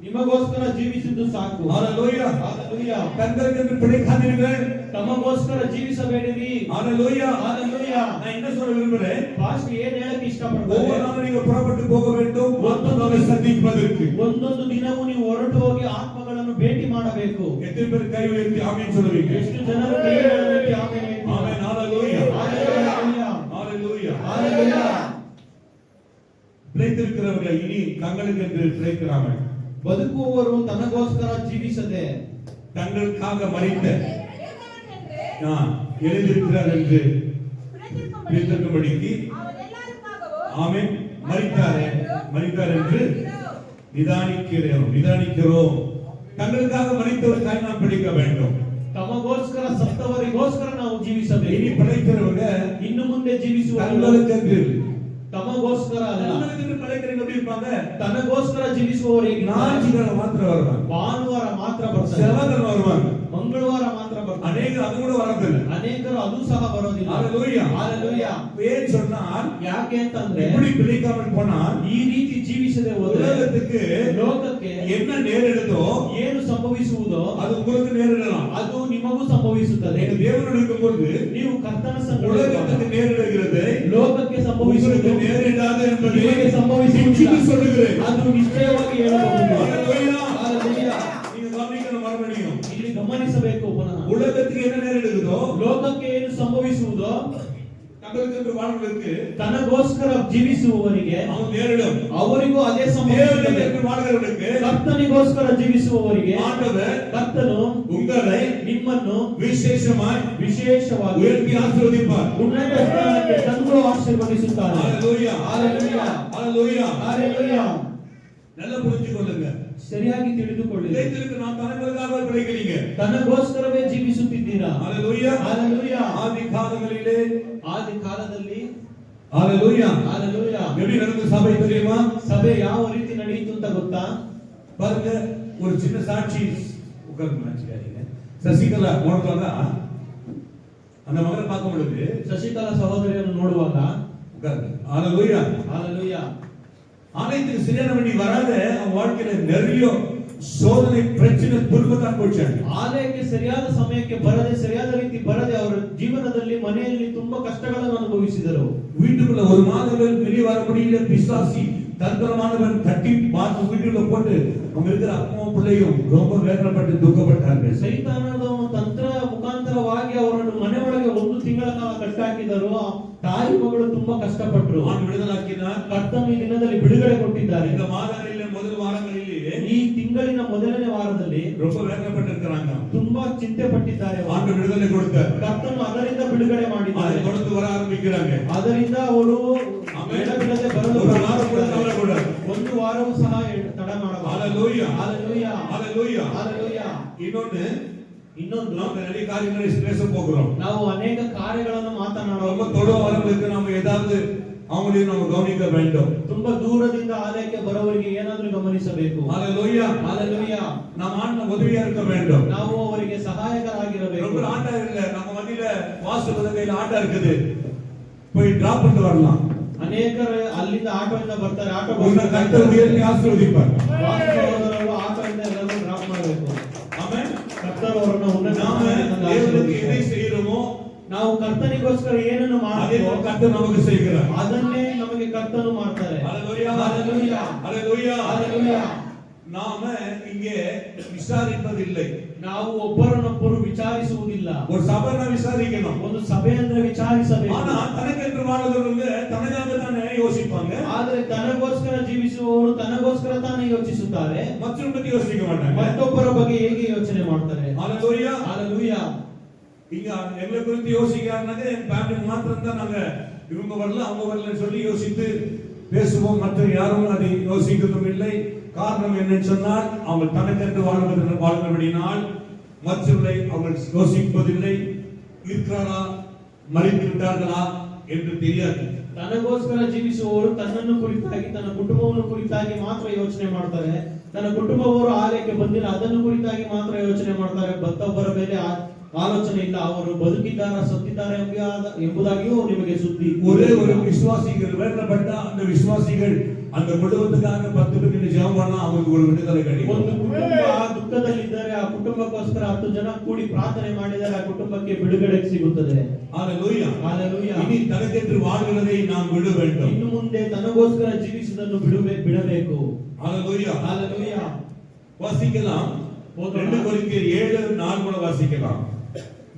ನಿಮಗೋಸ್ಕರ ಜೀವಿಸಿದ್ದು ಸಾಕು.
ஹalleluya.
ಹalleluya.
தங்களுக்கு பிழைக்காதீர்கள்.
ತಮಗೋಸ್ಕರ ಜೀವಿಸಬೇಡಿರಿ.
ஹalleluya.
ಹalleluya.
நான் என்ன சொல்ல விரும்புறேன்?
ಪಾಸ್ಟರ್ ಏನ್ ಹೇಳಕ್ಕೆ ಇಷ್ಟಪಡ್ತಾರೆ?
ஒவ்வொரு நாளும் நீங்க புறப்பட்டு போக வேண்டும். ஆத்மாவை சந்திப்பதற்கு.
ಒಂದೊಂದು ದಿನವೂ ನೀವು ಹೊರಟು ಹೋಗಿ ಆತ್ಮಗಳನ್ನು ಭೇಟಿ ಮಾಡಬೇಕು.
எத்தனை பேர் கை உயர்த்தி ஆமென் சொல்லுவீங்க?
ಎಷ್ಟು ಜನರು ಕೈಗಳನ್ನು ಎತ್ತಿ ಆಮೆನ್ ಹೇಳ್ತೀರಾ?
ஆமென். ஹalleluya.
ಹalleluya.
ஹalleluya.
ಹalleluya.
பிழைத்திருக்கிறவர்கள் இனி தங்களுக்கு என்று பிழைக்கிறார்கள்.
ಬದುಕುವವರು ತನಗೋಸ್ಕರ ಜೀವಿಸದೆ
தங்களுக்காக மரித்த எழுதியிருக்கிறார் என்று பிழைத்திருக்கும்படிக்கு
அவர் எல்லாருக்காகவும்
ஆமென் மரித்தார் என்று நிதானிக்கிறோம். தங்களுக்காக மரித்தவருக்காக நாம் பிடிக்க வேண்டும்.
ತಮಗೋಸ್ಕರ ಸತ್ತವರಿಗೋಸ್ಕರ ನಾವು
இனி
ಜೀವಿಸಬೇಕು.
பிழைக்கிறவங்க
ಇನ್ನು ಮುಂದೆ ಜೀವಿಸುವವರು
தங்களுக்கென்று
ತಮಗೋಸ್ಕರ ಅಲ್ಲ,
தங்களுக்கென்று பிழைக்கிறவங்க எப்படி இருப்பாங்க?
ತನಗೋಸ್ಕರ ಜೀವಿಸುವವರು
ஞாயிற்றுக்கிழமை மாத்திரம் வருவாங்க,
ಭಾನುವಾರ ಮಾತ್ರ ಬರ್ತಾರೆ,
செவ்வாய்க்கிழமை வருவாங்க,
ಮಂಗಳವಾರ ಮಾತ್ರ ಬರ್ತಾರೆ.
அநேகர் அது கூட வரதில்லை.
ಅನೇಕರು ಅದು ಸಹ ಬರೋದಿಲ್ಲ.
ஹalleluya.
ಹalleluya.
ஏன் சொன்னால்
ಯಾಕೆ ಅಂತಂದ್ರೆ
இப்படி பிழைக்காமல் போனால்
ಈ ರೀತಿ ಜೀವಿಸದೆ ಹೋದರೆ
உலகத்துக்கு
ಲೋಕಕ್ಕೆ
என்ன நேரிடுதோ
ಏನು ಸಂಭವಿಸುವುದೋ
அது உங்களுக்கு நேரிடலாம்.
ಅದು ನಿಮಗೂ ಸಂಭವಿಸುತ್ತದೆ.
நீங்க தேவனோடு இருக்கும்போது
ನೀವು ಕರ್ತನ ಸಂಗಡ
உலகத்துக்கு நேரிடுகிறது,
ಲೋಕಕ್ಕೆ
உங்களுக்கு
ಸಂಭವಿಸುವುದು
நேரிடாது என்பதை
ನಿಮಗೆ ಸಂಭವಿಸುವುದಿಲ್ಲ.
நிச்சயம் சொல்லுகிறேன்.
ಅದು ನಿಶ್ಚಯವಾಗಿ ಹೇಳಬಹುದು.
ஹalleluya.
ಹalleluya.
நீங்க கவனிக்கணும் மறுபடியும்.
ಇಲ್ಲಿ ಗಮನಿಸಬೇಕು ಪುನಃ.
உலகத்துக்கு என்ன நேரிடுகிறதோ
ಲೋಕಕ್ಕೆ ಏನು ಸಂಭವಿಸುವುದೋ
தங்களுக்கு வாழ்வதற்கு
ತನಗೋಸ್ಕರ ಜೀವಿಸುವವರಿಗೆ
அவன் நேரிடும்.
ಅವರಿಗೂ ಅದೇ ಸಂಭವಿಸುತ್ತದೆ.
தேவனுக்கு வாழ்கிறவனுக்கு
ಕರ್ತನಿಗೋಸ್ಕರ ಜೀವಿಸುವವರಿಗೆ
ஆண்டவர்
ಕರ್ತನು
உங்களை
ನಿಮ್ಮನ್ನು
விசேஷமாய் உயர்த்தி ஆசீர்வதிப்பார்.
ಉನ್ನತ ಸ್ಥಾನಕ್ಕೆ ತಂದು ಆಶೀರ್ವದಿಸುತ್ತಾನೆ.
ஹalleluya
ஹalleluya
ஹalleluya
ஹalleluya.
நல்லா புரிஞ்சுக்கொள்ளுங்க.
ಸರಿಯಾಗಿ ತಿಳಿದುಕೊಳ್ಳಿ.
இதைத்திற்கு நான் தனங்களுக்காக பிழைக்கிறீங்க.
ತನಗೋಸ್ಕರವೇ ಜೀವಿಸುತ್ತಿದ್ದೀರಾ.
ஹalleluya
ஹalleluya.
ஆதி காலங்களிலே
ಆದಿ ಕಾಲದಲ್ಲಿ
ஹalleluya
ஹalleluya
எப்படி நடந்த சபை தெரியுமா?
ಸಭೆ ಯಾವ ರೀತಿ ನಡೆಯಿತು ಅಂತ ಗೊತ್ತಾ?
பாருங்க ஒரு சின்ன சாட்சி உட்கார்ந்து நினைச்சுக்காதீங்க. சசிகலா ನೋಡುವಾಗ அந்த மகனை பார்க்கும் பொழுது
ಶಶಿಕಲಾ ಸಹೋದರಿಯನ್ನು ನೋಡುವಾಗ
உட்காருங்க. ஹalleluya
ஹalleluya
ஆலயத்துக்கு சரியான வழி வராத அவன் வாழ்க்கையில நிறைய சோதனை பிரச்சனை துன்பத்தை அனுபவிச்சாங்க.
ಆಲಯಕ್ಕೆ ಸರಿಯಾದ ಸಮಯಕ್ಕೆ ಬರದೆ ಸರಿಯಾದ ರೀತಿ ಬರದೆ ಅವರ ಜೀವನದಲ್ಲಿ ಮನೆಯಲ್ಲಿ ತುಂಬಾ ಕಷ್ಟಗಳನ್ನು ಅನುಭವಿಸಿದರು.
வீட்டுக்குள்ள ஒரு மாதங்கள் வெளியே வர முடியல. பிசாசி தந்திரமானவன் தட்டி பார்த்து வீட்டுக்குள்ள போட்டு அவங்க இருக்கிற அம்மாவும் பிள்ளையும் ரொம்ப வேதனைப்பட்டு துக்கப்பட்டார்கள்.
ಸೈತಾನದ ತಂತ್ರ ಮುಖಾಂತರವಾಗಿ ಅವರನ್ನು ಮನೆ ಒಳಗೆ 1 ತಿಂಗಳ ಕಾಲ ಕಟ್ಟಾಕಿದರು. ತಾಯಿ ಮಗಳು ತುಂಬಾ ಕಷ್ಟಪಟ್ಟರು.
அவன் விடுதலாக்கினார்.
ಕರ್ತನು ಈ ದಿನದಲ್ಲಿ ಬಿಡುಗಡೆ ಕೊಟ್ಟಿದ್ದಾರೆ.
இந்த மாதங்களிலே முதல் வாரங்களிலே
ಈ ತಿಂಗಳಿನ ಮೊದಲನೇ ವಾರದಲ್ಲಿ
ரொம்ப வேதனைப்பட்டிருக்கிறாங்க.
ತುಂಬಾ ಚಿಂತೆ ಪಟ್ಟಿದ್ದಾರೆ.
ஆண்டவர் விடுதலை கொடுத்தார்.
ಕರ್ತನು ಅದರಿಂದ ಬಿಡುಗಡೆ ಮಾಡಿದ್ದಾರೆ.
அதை தொடர்ந்து வர ஆரம்பிக்கிறாங்க.
ಅದರಿಂದ ಅವರು ಬಿಡದೆ ಬರಲು
ஒரு வாரம் கூட தவறக்கூடாது.
1 ವಾರವೂ ಸಹ ತಡ ಮಾಡಬಾರದು.
ஹalleluya
ஹalleluya
ஹalleluya
ஹalleluya.
இன்னொன்று ನಾವು நிறைய காரியங்களை பேச போகிறோம்.
ನಾವು ಅನೇಕ ಕಾರ್ಯಗಳನ್ನು
ரொம்ப
ಮಾತನಾಡುವ
தொடு வரங்களுக்கு நம்ம ஏதாவது அவங்களையும் நம்ம கவனிக்க வேண்டும்.
ತುಂಬಾ ದೂರದಿಂದ ಆಲಯಕ್ಕೆ ಬರೋವರಿಗೆ ಏನಾದರೂ ಗಮನಿಸಬೇಕು.
ஹalleluya
ஹalleluya.
நாம் ஆண்டவருக்கு உதவியா இருக்க வேண்டும்.
ನಾವು ಅವರಿಗೆ ಸಹಾಯಕರಾಗಿರಬೇಕು.
ரொம்ப ஆண்டா இல்ல நம்ம மத்தியில வாசல் கையில ஆண்டா இருக்குது. போய் டிராப் பண்ணிட்டு வரலாம்.
ಅನೇಕರು ಅಲ್ಲಿಂದ ಆಟೋದಿಂದ ಬರ್ತಾರೆ. ಆಟೋ
உன்னை கர்த்தர் உயர்த்தி ஆசீர்வதிப்பார்.
ವಾಸ್ತವದವರು ಆಟೋದಿಂದ ಎಲ್ಲರೂ ಡ್ರಾಪ್ ಮಾಡಬೇಕು.
ಆಮೆನ್.
ಕರ್ತರು ಅವರನ್ನು ಉನ್ನತ
நாம
ಸ್ಥಾನಕ್ಕೆ
தேவனுக்கு எதை
ಆಶೀರ್ವದಿಸಬೇಕು.
செய்யறோமோ
ನಾವು ಕರ್ತನಿಗೋಸ್ಕರ ಏನನ್ನು
அதை
ಮಾಡ್ತೇವೋ
கர்த்தர் நமக்கு செய்கிறார்.
ಅದನ್ನೇ ನಮಗೆ ಕರ್ತನು ಮಾಡ್ತಾರೆ.
ஹalleluya
ஹalleluya
ஹalleluya
ஹalleluya.
நாம இங்கே விசாரிப்பதில்லை.
ನಾವು ಒಬ್ಬರನ್ನೊಬ್ಬರು ವಿಚಾರಿಸುವುದಿಲ್ಲ.
ஒரு சபையை விசாரிக்கணும்.
ಒಂದು ಸಭೆ ಅಂದ್ರೆ ವಿಚಾರಿಸಬೇಕು.
ஆனா தனக்கென்று வாழ்றவங்க தனக்காக தானே யோசிப்பாங்க.
ಆದರೆ ತನಗೋಸ್ಕರ ಜೀವಿಸುವವರು ತನಗೋಸ್ಕರ ತಾನೇ ಯೋಚಿಸುತ್ತಾರೆ.
மற்றவங்க பத்தி யோசிக்க மாட்டாங்க.
ಮತ್ತೊಬ್ಬರ ಬಗ್ಗೆ ಹೇಗೆ ಯೋಚನೆ ಮಾಡ್ತಾರೆ.
ஹalleluya
ஹalleluya.
இங்க எங்களை குறித்து யோசிக்கிறாங்க. என் ஃபேமிலி மாத்திரம் தான் நாங்க இவங்க வரல அவங்க வரலன்னு சொல்லி யோசித்து பேசுவோம். மற்ற யாரும் அதை யோசிக்கிறதும் இல்லை. காரணம் என்னன்னு சொன்னால் அவங்க தனக்கென்று வாழ்வதனால் மற்றவர்களை அவர்கள் யோசிப்பதில்லை. இருக்கிறாரா மறித்து விட்டார்களா என்று தெரியாது.
ತನಗೋಸ್ಕರ ಜೀವಿಸುವವರು ತನ್ನನ್ನು ಕುರಿತಾಗಿ ತನ್ನ ಕುಟುಂಬವನ್ನು ಕುರಿತಾಗಿ ಮಾತ್ರ ಯೋಚನೆ ಮಾಡ್ತಾರೆ. ತನ್ನ ಕುಟುಂಬವರು ಆಲಯಕ್ಕೆ ಬಂದಿಲ್ಲ ಅದನ್ನು ಕುರಿತಾಗಿ ಮಾತ್ರ ಯೋಚನೆ ಮಾಡ್ತಾರೆ. ಮತ್ತೊಬ್ಬರ ಮೇಲೆ ಆಲೋಚನೆ ಇಲ್ಲ. ಅವರು ಬದುಕಿದ್ದಾರಾ ಸತ್ತಿದ್ದಾರೆ ಎಂಬುದಾಗಿಯೂ ನಿಮಗೆ ಸುದ್ದಿ.
ஒரே ஒரு விசுவாசிகள் வேண்டப்பட்ட அந்த விசுவாசிகள் அந்த குடும்பத்துக்காக 10 பேர் ஜெபம் பண்ணா அவங்களுக்கு ஒரு விடுதலை கிடைக்கும்.
ಒಂದು ಕುಟುಂಬ ದುಃಖದಲ್ಲಿದ್ದರೆ ಆ ಕುಟುಂಬಕ್ಕೋಸ್ಕರ 10 ಜನ ಕೂಡಿ ಪ್ರಾರ್ಥನೆ ಮಾಡಿದರೆ ಆ ಕುಟುಂಬಕ್ಕೆ ಬಿಡುಗಡೆ ಸಿಗುತ್ತದೆ.
ஹalleluya
ஹalleluya.
இனி தனக்கென்று வாழ்கிறதை நாம் விட வேண்டும்.
ಇನ್ನು ಮುಂದೆ ತನಗೋಸ್ಕರ ಜೀವಿಸುವುದನ್ನು ಬಿಡಬೇಕು.
ஹalleluya
ஹalleluya.
வாசிக்கலாம். 2 கொரிந்தியர் 7:4 கூட வாசிக்கலாம்.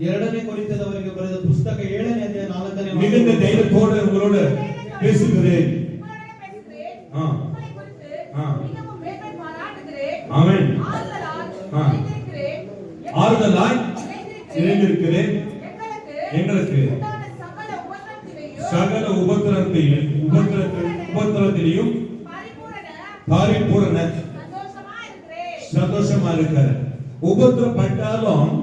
2ನೇ ಕೊರಿಂಥದವರಿಗೆ ಬರೆದ ಪುಸ್ತಕ 7ನೇ ಅಧ್ಯಾಯ 4ನೇ
மிகுந்த தைரியத்தோடு உங்களோட பேசுகிறேன். ஆமென். ஆறுதலாய் நிறைந்திருக்கிறேன். எங்களுக்கு சகல உபத்திரத்திலையும் பரிபூரண சந்தோஷமா இருக்கிற. உபத்திரப்பட்டாலும்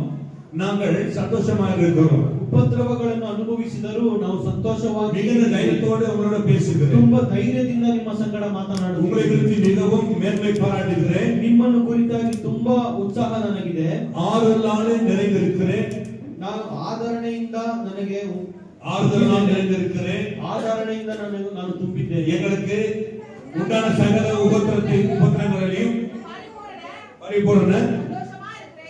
நாங்கள் சந்தோஷமாக இருக்கிறோம்.
ಉಪದ್ರವಗಳನ್ನು ಅನುಭವಿಸಿದರೂ ನಾವು ಸಂತೋಷವಾಗಿ
மிகுந்த தைரியத்தோடு உங்களோட பேசுகிறேன்.
ತುಂಬಾ ಧೈರ್ಯದಿಂದ ನಿಮ್ಮ ಸಂಗಡ ಮಾತನಾಡುತ್ತೇನೆ.
உங்களை குறித்து மிகவும் மேன்மை பாராட்டுகிறேன்.
ನಿಮ್ಮನ್ನು ಕುರಿತಾಗಿ ತುಂಬಾ ಉತ್ಸಾಹ ನನಗಿದೆ.
ஆறுதலாலே நிறைந்திருக்கிறேன்.
ನಾನು ಆದರಣೆಯಿಂದ
நிறைந்திருக்கிறேன்.
ಆದರಣೆಯಿಂದ ನಾನು ತುಂಬಿದ್ದೇನೆ.
எங்களுக்கு உண்டான சகல உபத்திரங்களையும் பரிபூரண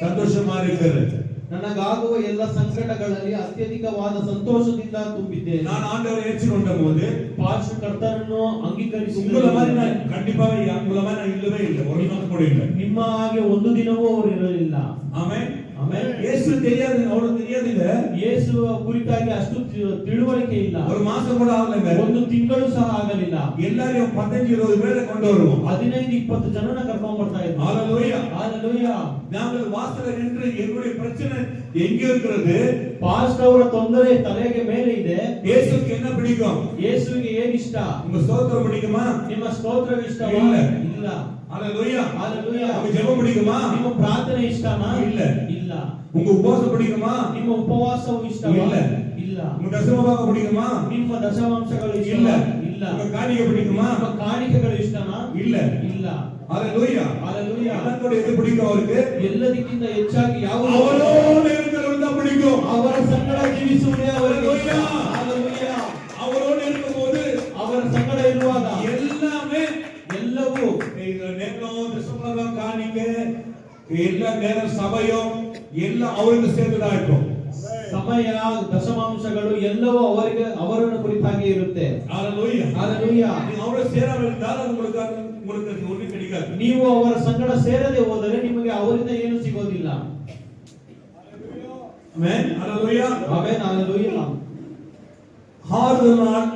சந்தோஷமா இருக்கிறது.
ನನಗಾಗುವ ಎಲ್ಲ ಸಂಕಟಗಳಲ್ಲಿ ಅತ್ಯಧಿಕವಾದ ಸಂತೋಷದಿಂದ ತುಂಬಿದ್ದೇನೆ.
நான் ஆண்டவரை ஏற்றுக்கொண்ட போது
ಪಾರ್ಶ್ವ ಕರ್ತನನ್ನು ಅಂಗೀಕರಿಸಿದ
உங்களை மாதிரி நான் கண்டிப்பாக உங்களை மாதிரி நான் இல்லவே இல்லை. ஒரு நாள் கூட இல்லை.
ನಿಮ್ಮ ಹಾಗೆ ಒಂದು ದಿನವೂ ಅವರು ಇರಲಿಲ್ಲ.
ஆமென்
ಆಮೆನ್.
ಯೇಸು தெரியாது, அவருக்கு தெரியாதுங்க.
ಯೇಸು ಕುರಿತಾಗಿ ಅಷ್ಟು ತಿಳುವಳಿಕೆ ಇಲ್ಲ.
ஒரு மாசம் கூட ஆகலங்க.
ಒಂದು ತಿಂಗಳು ಸಹ ಆಗಲಿಲ್ಲ.
எல்லாரையும் 15-20 பேரை கொண்டு வருவோம்.
15-20 ಜನನ ಕರ್ಕೊಂಡು ಬರ್ತಾ ಇದ್ರು.
ஹalleluya.
ஹalleluya.
நாங்கள் வாசல்ல நின்று எங்களுடைய பிரச்சனை எங்க இருக்கிறது?
ಪಾಸ್ಟ್ ಅವರ ತೊಂದರೆ ತಲೆಗೆ ಮೇಲೆ ಇದೆ.
ಯೇಸುக்கு என்ன பிடிக்கும்?
ಯೇಸುವಿಗೆ ಏನು ಇಷ್ಟ?
உங்க ஸ்தோத்திரம் பிடிக்குமா?
ನಿಮ್ಮ ಸ್ತೋತ್ರ ಇಷ್ಟವಾ?
ಇಲ್ಲ.
ಇಲ್ಲ.
ஹalleluya.
ஹalleluya.
உங்க ஜெபம் பிடிக்குமா?
ನಿಮ್ಮ ಪ್ರಾರ್ಥನೆ ಇಷ್ಟನಾ?
ಇಲ್ಲ.
ಇಲ್ಲ.
உங்க உபவாசம் பிடிக்குமா?
ನಿಮ್ಮ ಉಪವಾಸವು ಇಷ್ಟವಾ?
ಇಲ್ಲ.
ಇಲ್ಲ.
உங்க தசமபாகம் பிடிக்குமா?
ನಿಮ್ಮ ದಶಮಾಂಶಗಳು
இல்ல.
ಇಷ್ಟವಾ? ಇಲ್ಲ.
உங்க காணிக்கை பிடிக்குமா?
ನಿಮ್ಮ ಕಾಣಿಕೆಗಳು ಇಷ್ಟನಾ?
இல்ல.
ಇಲ್ಲ.
ஹalleluya.
ஹalleluya.
எல்லாத்தோட எது பிடிக்கும் அவருக்கு?
ಎಲ್ಲದಕ್ಕಿಂತ ಹೆಚ್ಚಾಗಿ ಯಾವುದು?
அவரோடு இருக்கிறது தான் பிடிக்கும்.
ಅವರ ಸಂಗಡ ಜೀವಿಸುವುದೇ ಅವರಿಗೆ ಇಷ್ಟ.
ஹalleluya.
ஹalleluya.
அவரோடு இருக்கும்போது
ಅವರ ಸಂಗಡ ಇರುವಾಗ
எல்லாமே
ಎಲ್ಲವೂ
நேரம் தசமபாகம் காணிக்கை எல்லா நேரம் சபையும் எல்லாம் அவருக்கு சேர்ந்துதான் இருக்கும்.
ಸಮಯ ದಶಮಾಂಶಗಳು ಎಲ್ಲವೂ ಅವರನ್ನು ಕುರಿತಾಗಿ ಇರುತ್ತೆ.
ஹalleluya.
ஹalleluya.
நீங்க அவரோட சேராம இருந்தால் உங்களுக்கு ஒண்ணும் கிடைக்காது.
ನೀವು ಅವರ ಸಂಗಡ ಸೇರದೆ ಹೋದರೆ ನಿಮಗೆ ಅವರಿಂದ ಏನು ಸಿಗೋದಿಲ್ಲ.
ಆಮೆನ್. ஹalleluya.
ಆಮೆನ್. ஹalleluya.
ஆறுதல் நாள்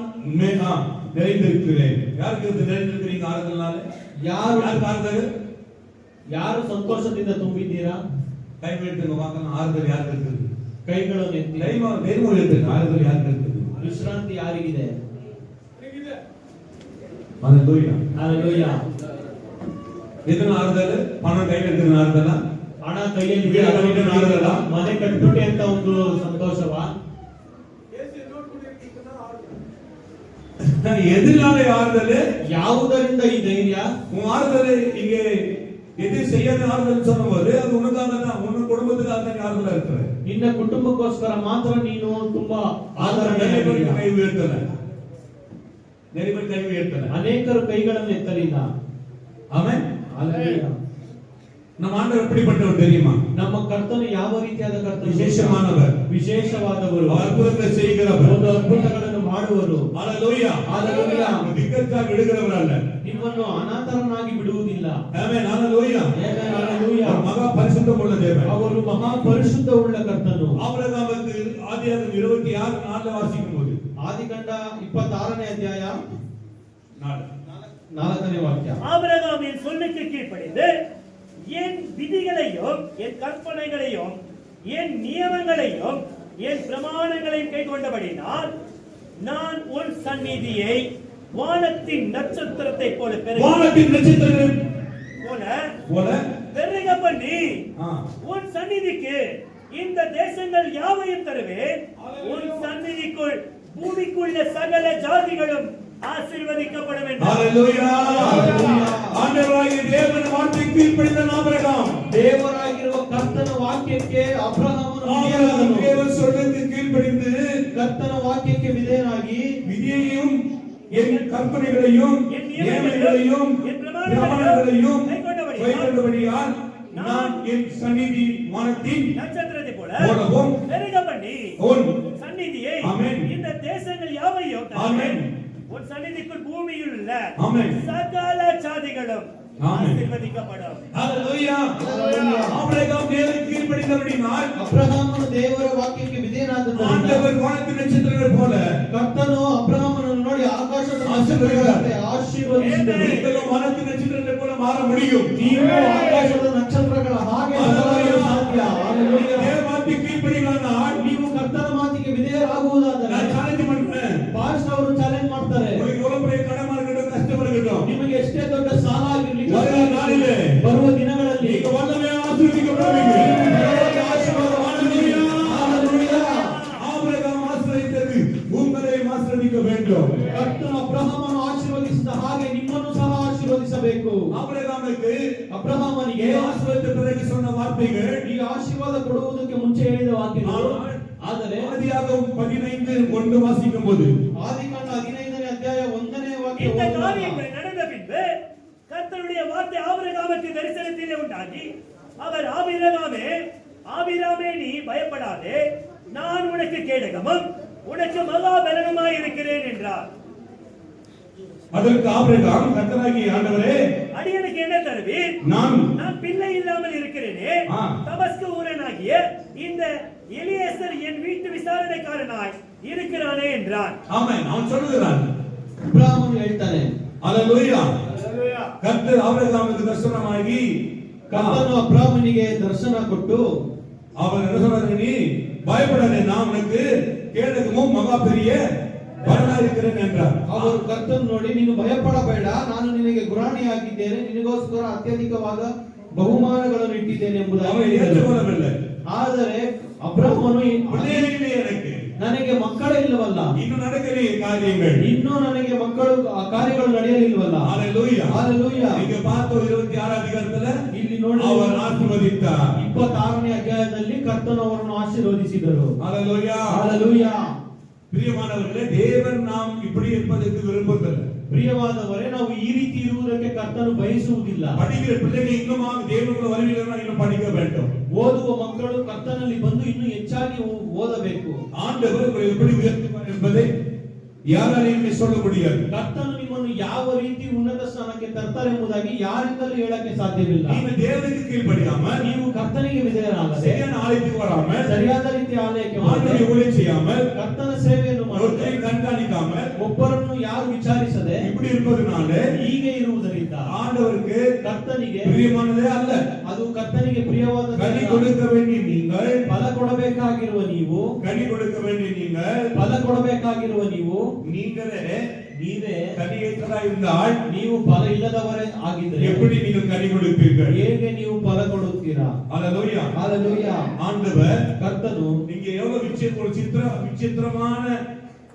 நிறைந்திருக்கிறேன். யாருக்கு நிறைந்திருக்கிறீங்க ஆறுதல் நாள்?
ಯಾರು
ஆறுதல்?
ಯಾರು ಸಂತೋಷದಿಂದ ತುಂಬಿದ್ದೀರಾ?
கை வைத்துங்க பார்க்கலாம். ஆறுதல் யாருக்கு இருக்குது?
ಕೈಗಳನ್ನು ಎತ್ತಿ.
தைரியம் இருக்குது. ஆறுதல் யாருக்கு இருக்குது?
ವಿಶ್ರಾಂತಿ ಯಾರಿಗಿದೆ?
ஹalleluya.
ஹalleluya.
எதுನ ஆறுதல்? பணம் கையில் இருக்கிற ஆறுதಲ?
ಹಣ ಕೈಯಲ್ಲಿ
வீடு கட்டிட்டு ஆறுதல?
ಮನೆ ಕಟ್ಟಿಬಿಟ್ಟೆ ಅಂತ ಒಂದು ಸಂತೋಷವಾ?
எதனால ஆறுதல்?
ಯಾವುದರಿಂದ ಈ ಧೈರ್ಯ?
உன் ஆறுதல் இங்கே எது செய்யாத ஆறுதல் சொல்லும்போது அது உனக்காக தான், உன் குடும்பத்துக்காக தான் ஆறுதலா இருக்கிற.
ನಿನ್ನ ಕುಟುಂಬಕ್ಕೋಸ್ಕರ ಮಾತ್ರ ನೀನು ತುಂಬಾ ಆದರಣೆ.
கை உயர்த்தல, நிறைய பேர் கை உயர்த்தல.
ಅನೇಕರು ಕೈಗಳನ್ನು ಎತ್ತಲಿಲ್ಲ.
ஆமென்.
ஹalleluya.
நம்ம ஆண்டவர் எப்படிப்பட்டவர் தெரியுமா?
ನಮ್ಮ ಕರ್ತನು ಯಾವ ರೀತಿಯಾದ ಕರ್ತನು?
விசேஷமானவர்,
ವಿಶೇಷವಾದವರು,
அற்புதங்களை செய்கிறவர்,
ಒಂದು ಅದ್ಭುತಗಳನ್ನು ಮಾಡುವರು.
ஹalleluya.
ஹalleluya.
திக்கற்றாக விடுகிறவர் அல்ல,
ನಿಮ್ಮನ್ನು ಅನಾಥರನ್ನಾಗಿ ಬಿಡುವುದಿಲ್ಲ.
ஆமென். ஹalleluya.
ಆಮೆನ್. ஹalleluya.
மகா பரிசுத்தமுள்ள தேவன்.
ಅವರು ಮಹಾ ಪರಿಶುದ್ಧ ಉಳ್ಳ ಕರ್ತನು.
ஆபிரகாமுக்கு ஆதியாகமம் 26:4 வாசிக்கும்போது,
ಆದಿಕಾಂಡ 26ನೇ ಅಧ್ಯಾಯ 4ನೇ ವಾಕ್ಯ.
ஆபிரகாம் என் சொல்லுக்கு கீழ்ப்படிந்து என் விதிகளையும் என் கற்பனைகளையும் என் நியமங்களையும் என் பிரமாணங்களையும் கைக்கொண்டபடினால் நான் உன் சந்நிதியை வானத்தின் நட்சத்திரத்தை போல
வானத்தின் நட்சத்திரங்களை போல
பெருக பண்ணி உன் சந்நிதிக்கு இந்த தேசங்கள் யாவையும் தருவேன். உன் சந்நிதிக்குள் பூமிக்குள்ள சகல ஜாதிகளும் ஆசீர்வதிக்கப்பட வேண்டும்.
ஹalleluya. ஆண்டவராகிய தேவன் வார்த்தைக்கு கீழ்ப்படிந்த ஆபிரகாம்,
ದೇವರಾಗಿರುವ ಕರ್ತನ ವಾಕ್ಯಕ್ಕೆ ಅಬ್ರಹಾಮನು
தேவன் சொல்லுக்கு கீழ்ப்படிந்து
ಕರ್ತನ ವಾಕ್ಯಕ್ಕೆ ವಿಧೇಯನಾಗಿ
விதியையும் என் கற்பனைகளையும் நியமங்களையும் பிரமாணங்களையும் கைக்கொண்டபடியால் நான் என் சந்நிதி வானத்தின்
நட்சத்திரத்தை
போலவும்
பெருக பண்ணி
உன்
சந்நிதியை
ஆமென்.
இந்த தேசங்கள் யாவையும்
ஆமென்.
உன் சந்நிதிக்குள் பூமியில் உள்ள
ஆமென்.
சகல ஜாதிகளும்
ஆமென்.
ஆசீர்வதிக்கப்படும்.
ஹalleluya. ஆபிரகாம் தேவனுக்கு கீழ்ப்படிந்தபடியால்
ಅಬ್ರಹಾಮನು ದೇವರ ವಾಕ್ಯಕ್ಕೆ ವಿಧೇಯನಾದದ್ದರಿಂದ
ஆண்டவர் வானத்தின் நட்சத்திரங்கள் போல
ಕರ್ತನು ಅಬ್ರಹಾಮನನ್ನು ನೋಡಿ ಆಕಾಶದ ನಕ್ಷತ್ರಗಳಂತೆ ಆಶೀರ್ವದಿಸಿದನು.
நீங்களும் வானத்தின் நட்சத்திரங்கள் போல மாற முடியும்.
ನೀವು ಆಕಾಶದ ನಕ್ಷತ್ರಗಳ ಹಾಗೆ ಬದಲಾಗಲು ಸಾಧ್ಯ. ಹalleluya.
தேவ வார்த்தைக்கு கீழ்ப்படிந்தால்
ನೀವು ಕರ್ತನ ಮಾತಿಗೆ ವಿಧೇಯರಾಗುವುದಾದರೆ
நான் ಚಾಲೆಂಜ್ ಮಾಡ್ತೇನೆ.
ಪಾಸ್ಟ್ ಅವರು ಚಾಲೆಂಜ್ ಮಾಡ್ತಾರೆ.
உங்களுக்கு எவ்வளவு பெரிய கடன் இருக்கட்டும், கஷ்டம் இருக்கட்டும்,
ನಿಮಗೆ ಎಷ್ಟೇ ದೊಡ್ಡ ಸಾಲ ಆಗಿರಲಿ,
வருகிற நாளிலே
ಬರುವ ದಿನಗಳಲ್ಲಿ
நீங்க வல்லமையா ஆசீர்வதிக்கப்படுவீங்க. ஹalleluya.
ಹalleluya.
ஆபிரகாம் ஆசீர்வதித்தது உங்களை ஆசீர்வதிக்க வேண்டும்.
ಕರ್ತನು ಅಬ್ರಹಾಮನು ಆಶೀರ್ವದಿಸಿದ ಹಾಗೆ ನಿಮ್ಮನ್ನು ಸಹ ಆಶೀರ್ವದಿಸಬೇಕು.
ஆபிரகாமுக்கு
ಅಬ್ರಹಾಮನಿಗೆ
ஆசீர்வதித்த பிறகு சொன்ன வார்த்தைகள்
ಈ ಆಶೀರ್ವಾದ ಕೊಡುವುದಕ್ಕೆ ಮುಂಚೆ ಹೇಳಿದ ವಾಕ್ಯಗಳು, ಆದರೆ
ஆதியாகமம் 15:1 வாசிக்கும் போது,
ಆದಿಕಾಂಡ 15ನೇ ಅಧ್ಯಾಯ 1ನೇ ವಾಕ್ಯ
இந்த
ಓದುವಾಗ,
காரியங்கள் நடந்த பின்பு கர்த்தருடைய வார்த்தை ஆபிரகாமுக்கு தரிசனத்திலே உண்டாகி அவர் ஆபிரகாமே நீ பயப்படாதே, நான் உனக்கு கேடகமும் உனக்கு மகாபலனுமாய் இருக்கிறேன் என்றார்.
அதற்கு ஆபிரகாம், கர்த்தராகிய ஆண்டவரே,
அடியனுக்கு என்ன தருவீர்? நான் பிள்ளை இல்லாமல் இருக்கிறேனே. தமஸ்கு ஊரனாகிய இந்த எலியேசர் என் வீட்டு விசாரணைக்காரனாய் இருக்கிறானே என்றான்.
ஆமென். அவன் சொல்லுகிறான்,
ಅಬ್ರಹಾಮನು ಹೇಳ್ತಾನೆ,
ஹalleluya. கர்த்தர் ஆபிரகாமுக்கு தரிசனமாகி
ಕರ್ತನು ಅಬ್ರಹಾಮನಿಗೆ ದರ್ಶನ ಕೊಟ್ಟು
அவர் என்ன சொன்னாரு, நீ பயப்படாதே, நான் உனக்கு கேடகமும் மகா பெரிய ಬರಣ இருக்கிறேன் என்றார்.
ಅವರು ಕರ್ತನು ನೋಡಿ, ನೀನು ಭಯಪಡಬೇಡ, ನಾನು ನಿನಗೆ ಗುರಾಣಿ ಹಾಕಿದ್ದೇನೆ, ನಿನಗೋಸ್ಕರ ಅತ್ಯಧಿಕವಾದ ಬಹುಮಾನಗಳನ್ನು ಇಟ್ಟಿದ್ದೇನೆ ಎಂಬುದಾಗಿ
ಏற்றுಕೊಳ್ಳಲಿಲ್ಲ.
ಆದರೆ ಅಬ್ರಹಾಮನು
எனக்கு
ನನಗೆ ಮಕ್ಕಳೇ ಇಲ್ಲವಲ್ಲ,
ಇನ್ನು ನಡೆಯಲಿ ಕಾರ್ಯಗಳು,
ಇನ್ನೂ ನನಗೆ ಮಕ್ಕಳು ಕಾರ್ಯಗಳು ನಡೆಯಲಿಲ್ಲವಲ್ಲ.
ஹalleluya.
ஹalleluya.
நீங்க பார்த்தோ 26 அதிகாரத்துல
ಇಲ್ಲಿ ನೋಡಿ,
அவர் ಆಶೀರ್ವದಿಸಿದ
26ನೇ ಅಧ್ಯಾಯದಲ್ಲಿ ಕರ್ತನು ಅವರನ್ನು ಆಶೀರ್ವದಿಸಿದರು.
ஹalleluya.
ஹalleluya.
பிரியமானவர்களே, தேவன் நாம் இப்படி இருப்பதற்கு விரும்புவதில்லை.
ಪ್ರಿಯವಾದವರೇ, ನಾವು ಈ ರೀತಿ ಇರುವುದಕ್ಕೆ ಕರ್ತನು ಬಯಸುವುದಿಲ್ಲ.
படிக்கிற பிள்ளைகள் இன்னும் தேவனுடைய வருகையில் இன்னும் படிக்க வேண்டும்.
ಓದುವ ಮಕ್ಕಳು ಕರ್ತನಲ್ಲಿ ಬಂದು ಇನ್ನೂ ಹೆಚ್ಚಾಗಿ ಓದಬೇಕು.
ஆண்டவர் உங்களை எப்படி உயர்த்துவார் என்பதை ಯಾರಾலையும் சொல்ல முடியாது.
ಕರ್ತನು ನಿಮ್ಮನ್ನು ಯಾವ ರೀತಿ ಉನ್ನತ ಸ್ಥಾನಕ್ಕೆ ತರ್ತಾರೆ ಎಂಬುದಾಗಿ ಯಾರಿಂದಲೂ ಹೇಳಕ್ಕೆ ಸಾಧ್ಯವಿಲ್ಲ.
ನೀವು ದೇವರಿಗೆ ಕೀழ்ಪಡಿಯಾமல்,
ನೀವು ಕರ್ತನಿಗೆ ವಿಧೇಯರಾಗದೆ,
சரியான ஆலயத்துக்கு வராமல்,
ಸರಿಯಾದ ರೀತಿಯ ಆಲಯಕ್ಕೆ
ஆண்டவரை ஊழியம் செய்யாமல்,
ಕರ್ತನ ಸೇವೆಯನ್ನು ಮಾಡದೆ,
ஒருத்தரை கண்காணிக்காமல்,
ಒಬ್ಬರನ್ನು ಯಾರು ವಿಚಾರಿಸದೆ
இப்படி இருப்பதனால
ಹೀಗೆ ಇರುವುದರಿಂದ
ஆண்டவருக்கு
ಕರ್ತನಿಗೆ
பிரியமானதே அல்ல.
ಅದು ಕರ್ತನಿಗೆ ಪ್ರಿಯವಾದ
கனி கொடுக்க வேண்டிய நீங்கள்,
ಫಲ ಕೊಡಬೇಕಾಗಿರುವ ನೀವು,
கனி கொடுக்க வேண்டிய நீங்கள்,
ಫಲ ಕೊಡಬೇಕಾಗಿರುವ ನೀವು,
நீங்களே
ನೀವೇ
கனியற்றதா இருந்தால்
ನೀವು ಫಲ ಇಲ್ಲದವರೇ ಆಗಿದ್ದರೆ
எப்படி நீங்கள் கனி கொடுப்பீர்கள்?
ಹೇಗೆ ನೀವು ಫಲ ಕೊಡುತ್ತೀರಾ?
ஹalleluya.
ஹalleluya.
ஆண்டவர்
ಕರ್ತನು
நீங்க எவ்வளவு விசித்திரமான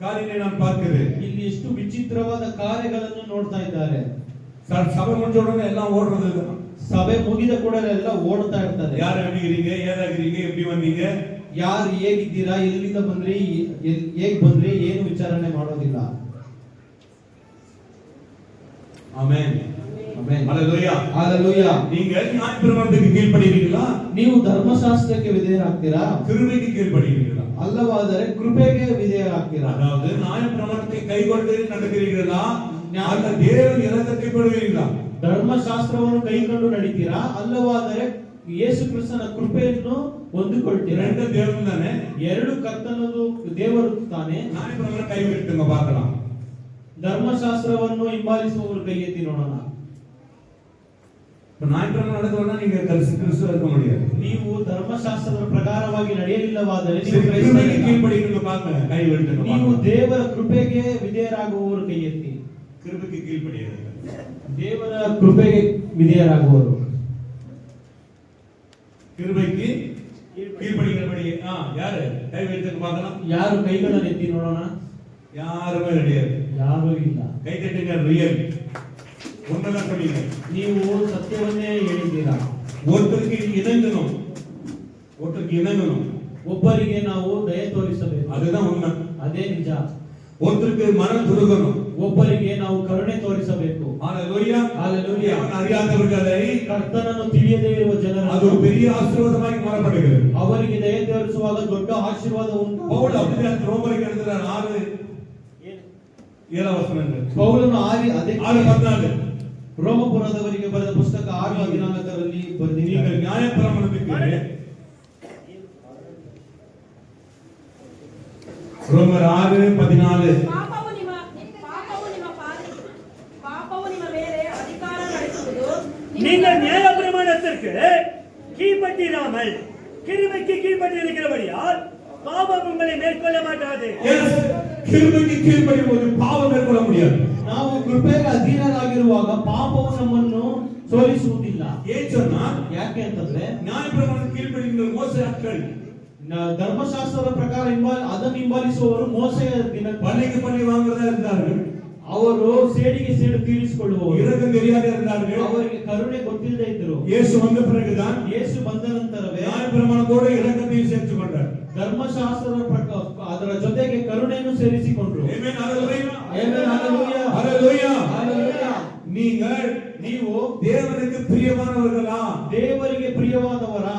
காரியங்களை நான் பார்க்கிறேன்.
ಇಲ್ಲಿ ಎಷ್ಟು ವಿಚಿತ್ರವಾದ ಕಾರ್ಯಗಳನ್ನು ನೋಡ್ತಾ ಇದ್ದಾರೆ.
சபை முடிஞ்ச உடனே எல்லாம் ஓடுறது.
ಸಭೆ ಮುಗಿದ ಕೂಡಲೇ ಎಲ್ಲ ಓಡ್ತಾ ಇರ್ತಾರೆ.
ಯಾರು ಎಲ್ಲಿದ್ದೀರಿ, ಏನಾಗಿದ್ದೀರಿ, எப்படி வந்தீங்க,
ಯಾರು ಹೇಗಿದ್ದೀರಾ, ಎಲ್ಲಿಂದ ಬಂದ್ರಿ, ಹೇಗ್ ಬಂದ್ರಿ, ಏನು ವಿಚಾರಣೆ ಮಾಡೋದಿಲ್ಲ.
ಆಮೆನ್.
ಆಮೆನ್.
ಹalleluya.
ಹalleluya.
நீங்க ನ್ಯಾಯಪ್ರಮಾಣಕ್ಕೆ ಕೀழ்ಪಡಿದ್ದೀರಾ,
ನೀವು ಧರ್ಮಶಾಸ್ತ್ರಕ್ಕೆ ವಿಧೇಯರಾಗ್ತೀರಾ,
கிருபைக்கு கீழ்படிகிறீர்களா?
ಅಲ್ಲವಾದರೆ ಕೃಪೆಗೆ ವಿಧೇಯರಾಗ್ತೀರಾ?
அதாவது ನ್ಯಾಯಪ್ರಮಾಣத்தை கைக்கொண்டு நடக்கிறீர்களா, அல்ல தேவன் இரக்கத்தை பெறுவீர்களா?
ಧರ್ಮಶಾಸ್ತ್ರವನ್ನು ಕೈಕೊಂಡು ನಡೀತೀರಾ, ಅಲ್ಲವಾದರೆ ಯೇಸು ಕ್ರಿಸ್ತನ ಕೃಪೆಯನ್ನು ಹೊಂದಿಕೊಳ್ತೀರಾ?
ரெண்டு தேவன் தானே,
ಎರಡು ಕರ್ತನದು ದೇವರು ತಾನೆ.
ನ್ಯಾಯಪ್ರಮಾಣ கைவிட்டுங்க பார்க்கலாம்.
ಧರ್ಮಶಾಸ್ತ್ರವನ್ನು ಹಿಂಬಾಲಿಸುವವರು ಕೈ ಎತ್ತಿ ನೋಡೋಣ.
ನ್ಯಾಯಪ್ರಮಾಣ ನಡೆದವನ್ನ நீங்க கிறிஸ்துவ இருக்க முடியாது.
ನೀವು ಧರ್ಮಶಾಸ್ತ್ರದ ಪ್ರಕಾರವಾಗಿ ನಡೆಯಲಿಲ್ಲವಾದರೆ ನೀವು
கிருபைக்கு
ಕ್ರೈಸ್ತರಲ್ಲ.
கீழ்படிங்க பாருங்க, கைவிட்டுங்க.
ನೀವು ದೇವರ ಕೃಪೆಗೆ ವಿಧೇಯರಾಗುವವರು ಕೈ ಎತ್ತಿ.
கிருபைக்கு கீழ்படியாது,
ದೇವರ ಕೃಪೆಗೆ ವಿಧೇಯರಾಗುವರು.
கிருபைக்கு கீழ்படிக்கிறபடி யாரு கை வைத்துங்க பார்க்கலாம்.
ಯಾರು ಕೈಗಳನ್ನು ಎತ್ತಿ ನೋಡೋಣ.
யாருமே கிடையாது.
ಯಾರೂ ಇಲ್ಲ.
கை தட்டுங்க. ரியல் உண்மைதான் சொன்னீங்க.
ನೀವು ಸತ್ಯವನ್ನೇ ಹೇಳಿದ್ದೀರಾ.
ஒருத்தருக்கு இணங்கணும், ஒருத்தருக்கு இணங்கணும்,
ಒಬ್ಬರಿಗೆ ನಾವು ದಯೆ ತೋರಿಸಬೇಕು.
அதுதான் உண்மை.
ಅದೇ ನಿಜ.
ஒருத்தருக்கு மனம் துருகணும்,
ಒಬ್ಬರಿಗೆ ನಾವು ಕರುಣೆ ತೋರಿಸಬೇಕು.
ஹalleluya.
ஹalleluya.
அறியாதவர்களை
ಕರ್ತನನ್ನು ತಿಳಿಯದೇ ಇರುವ
அது
ಜನರು
ஒரு பெரிய ஆசீர்வாதமாக மாறப்படுகிறது.
ಅವರಿಗೆ ದಯೆ ತೋರಿಸುವಾಗ ದೊಡ್ಡ ಆಶೀರ್ವಾದ ಉಂಟು.
பவுல் அப்படியே ரோமருக்கு எழுதுறார் 6:7
ಪೌಲನು ಅದಕ್ಕೆ
6:14
ರೋಮಪುರದವರಿಗೆ ಬರೆದ ಪುಸ್ತಕ 6:14 ಬರೆದಿದ್ದಾರೆ.
நீங்கள் நியாயப்பிரமாணத்துக்கு ரோமர் 6:14
ಪಾಪವು ನಿಮ್ಮ ಮೇಲೆ ಅಧಿಕಾರ ನಡೆಸುವುದು
நீங்கள் நியாய பிரமாணத்திற்கு கீழ்ப்பட்டிராமல் கிருபைக்கு கீழ்ப்பட்டிருக்கிறபடியால் பாவம் உங்களை மேற்கொள்ள மாட்டாது.
கிருபைக்கு கீழ்ப்படியும்போது பாவம் மேற்கொள்ள முடியாது.
ನಾವು ಕೃಪೆಗೆ ಅಧೀನರಾಗಿರುವಾಗ ಪಾಪವು ನಮ್ಮನ್ನು ಸೋಲಿಸುವುದಿಲ್ಲ.
ಏನ್ சொன்னா,
ಯಾಕೆ ಅಂತಂದ್ರೆ
ನ್ಯಾಯಪ್ರಮಾಣಕ್ಕೆ ಕೀழ்ಪಡಿಯುವ ಮೋಸೆ ಆட்கள்
ಧರ್ಮಶಾಸ್ತ್ರದ ಪ್ರಕಾರ ಅದನ್ನು ಹಿಂಬಾಲಿಸುವವರು ಮೋಸೆಯ ದಿನ
பள்ளிக்கு பள்ளி வாங்குறதா இருந்தார்கள்,
ಅವರು ಸೇಡಿಗೆ ಸೇಡು ತೀರಿಸಿಕೊಳ್ಳುವವರು,
இரக்கம் தெரியாத இருந்தார்கள்,
ಅವರಿಗೆ ಕರುಣೆ ಗೊತ್ತಿಲ್ಲದೆ ಇದ್ದರು.
இயேசು வந்த பிறகுதான்
ಯೇಸು ಬಂದ ನಂತರವೇ
ನ್ಯಾಯಪ್ರಮಾಣத்தோட இரக்கத்தையும் சேர்த்து கொண்டார்.
ಧರ್ಮಶಾಸ್ತ್ರದ ಪ್ರಕಾರ ಅದರ ಜೊತೆಗೆ ಕರುಣೆಯನ್ನು ಸೇರಿಸಿಕೊಂಡ್ರು.
ಆಮೆನ್. ಹalleluya.
ಆಮೆನ್. ಹalleluya.
ಹalleluya.
ಹalleluya.
ನೀವು ದೇವರಿಗೆ ಪ್ರಿಯಮಾನವர்களா,
ದೇವರಿಗೆ ಪ್ರಿಯವಾದವರಾ?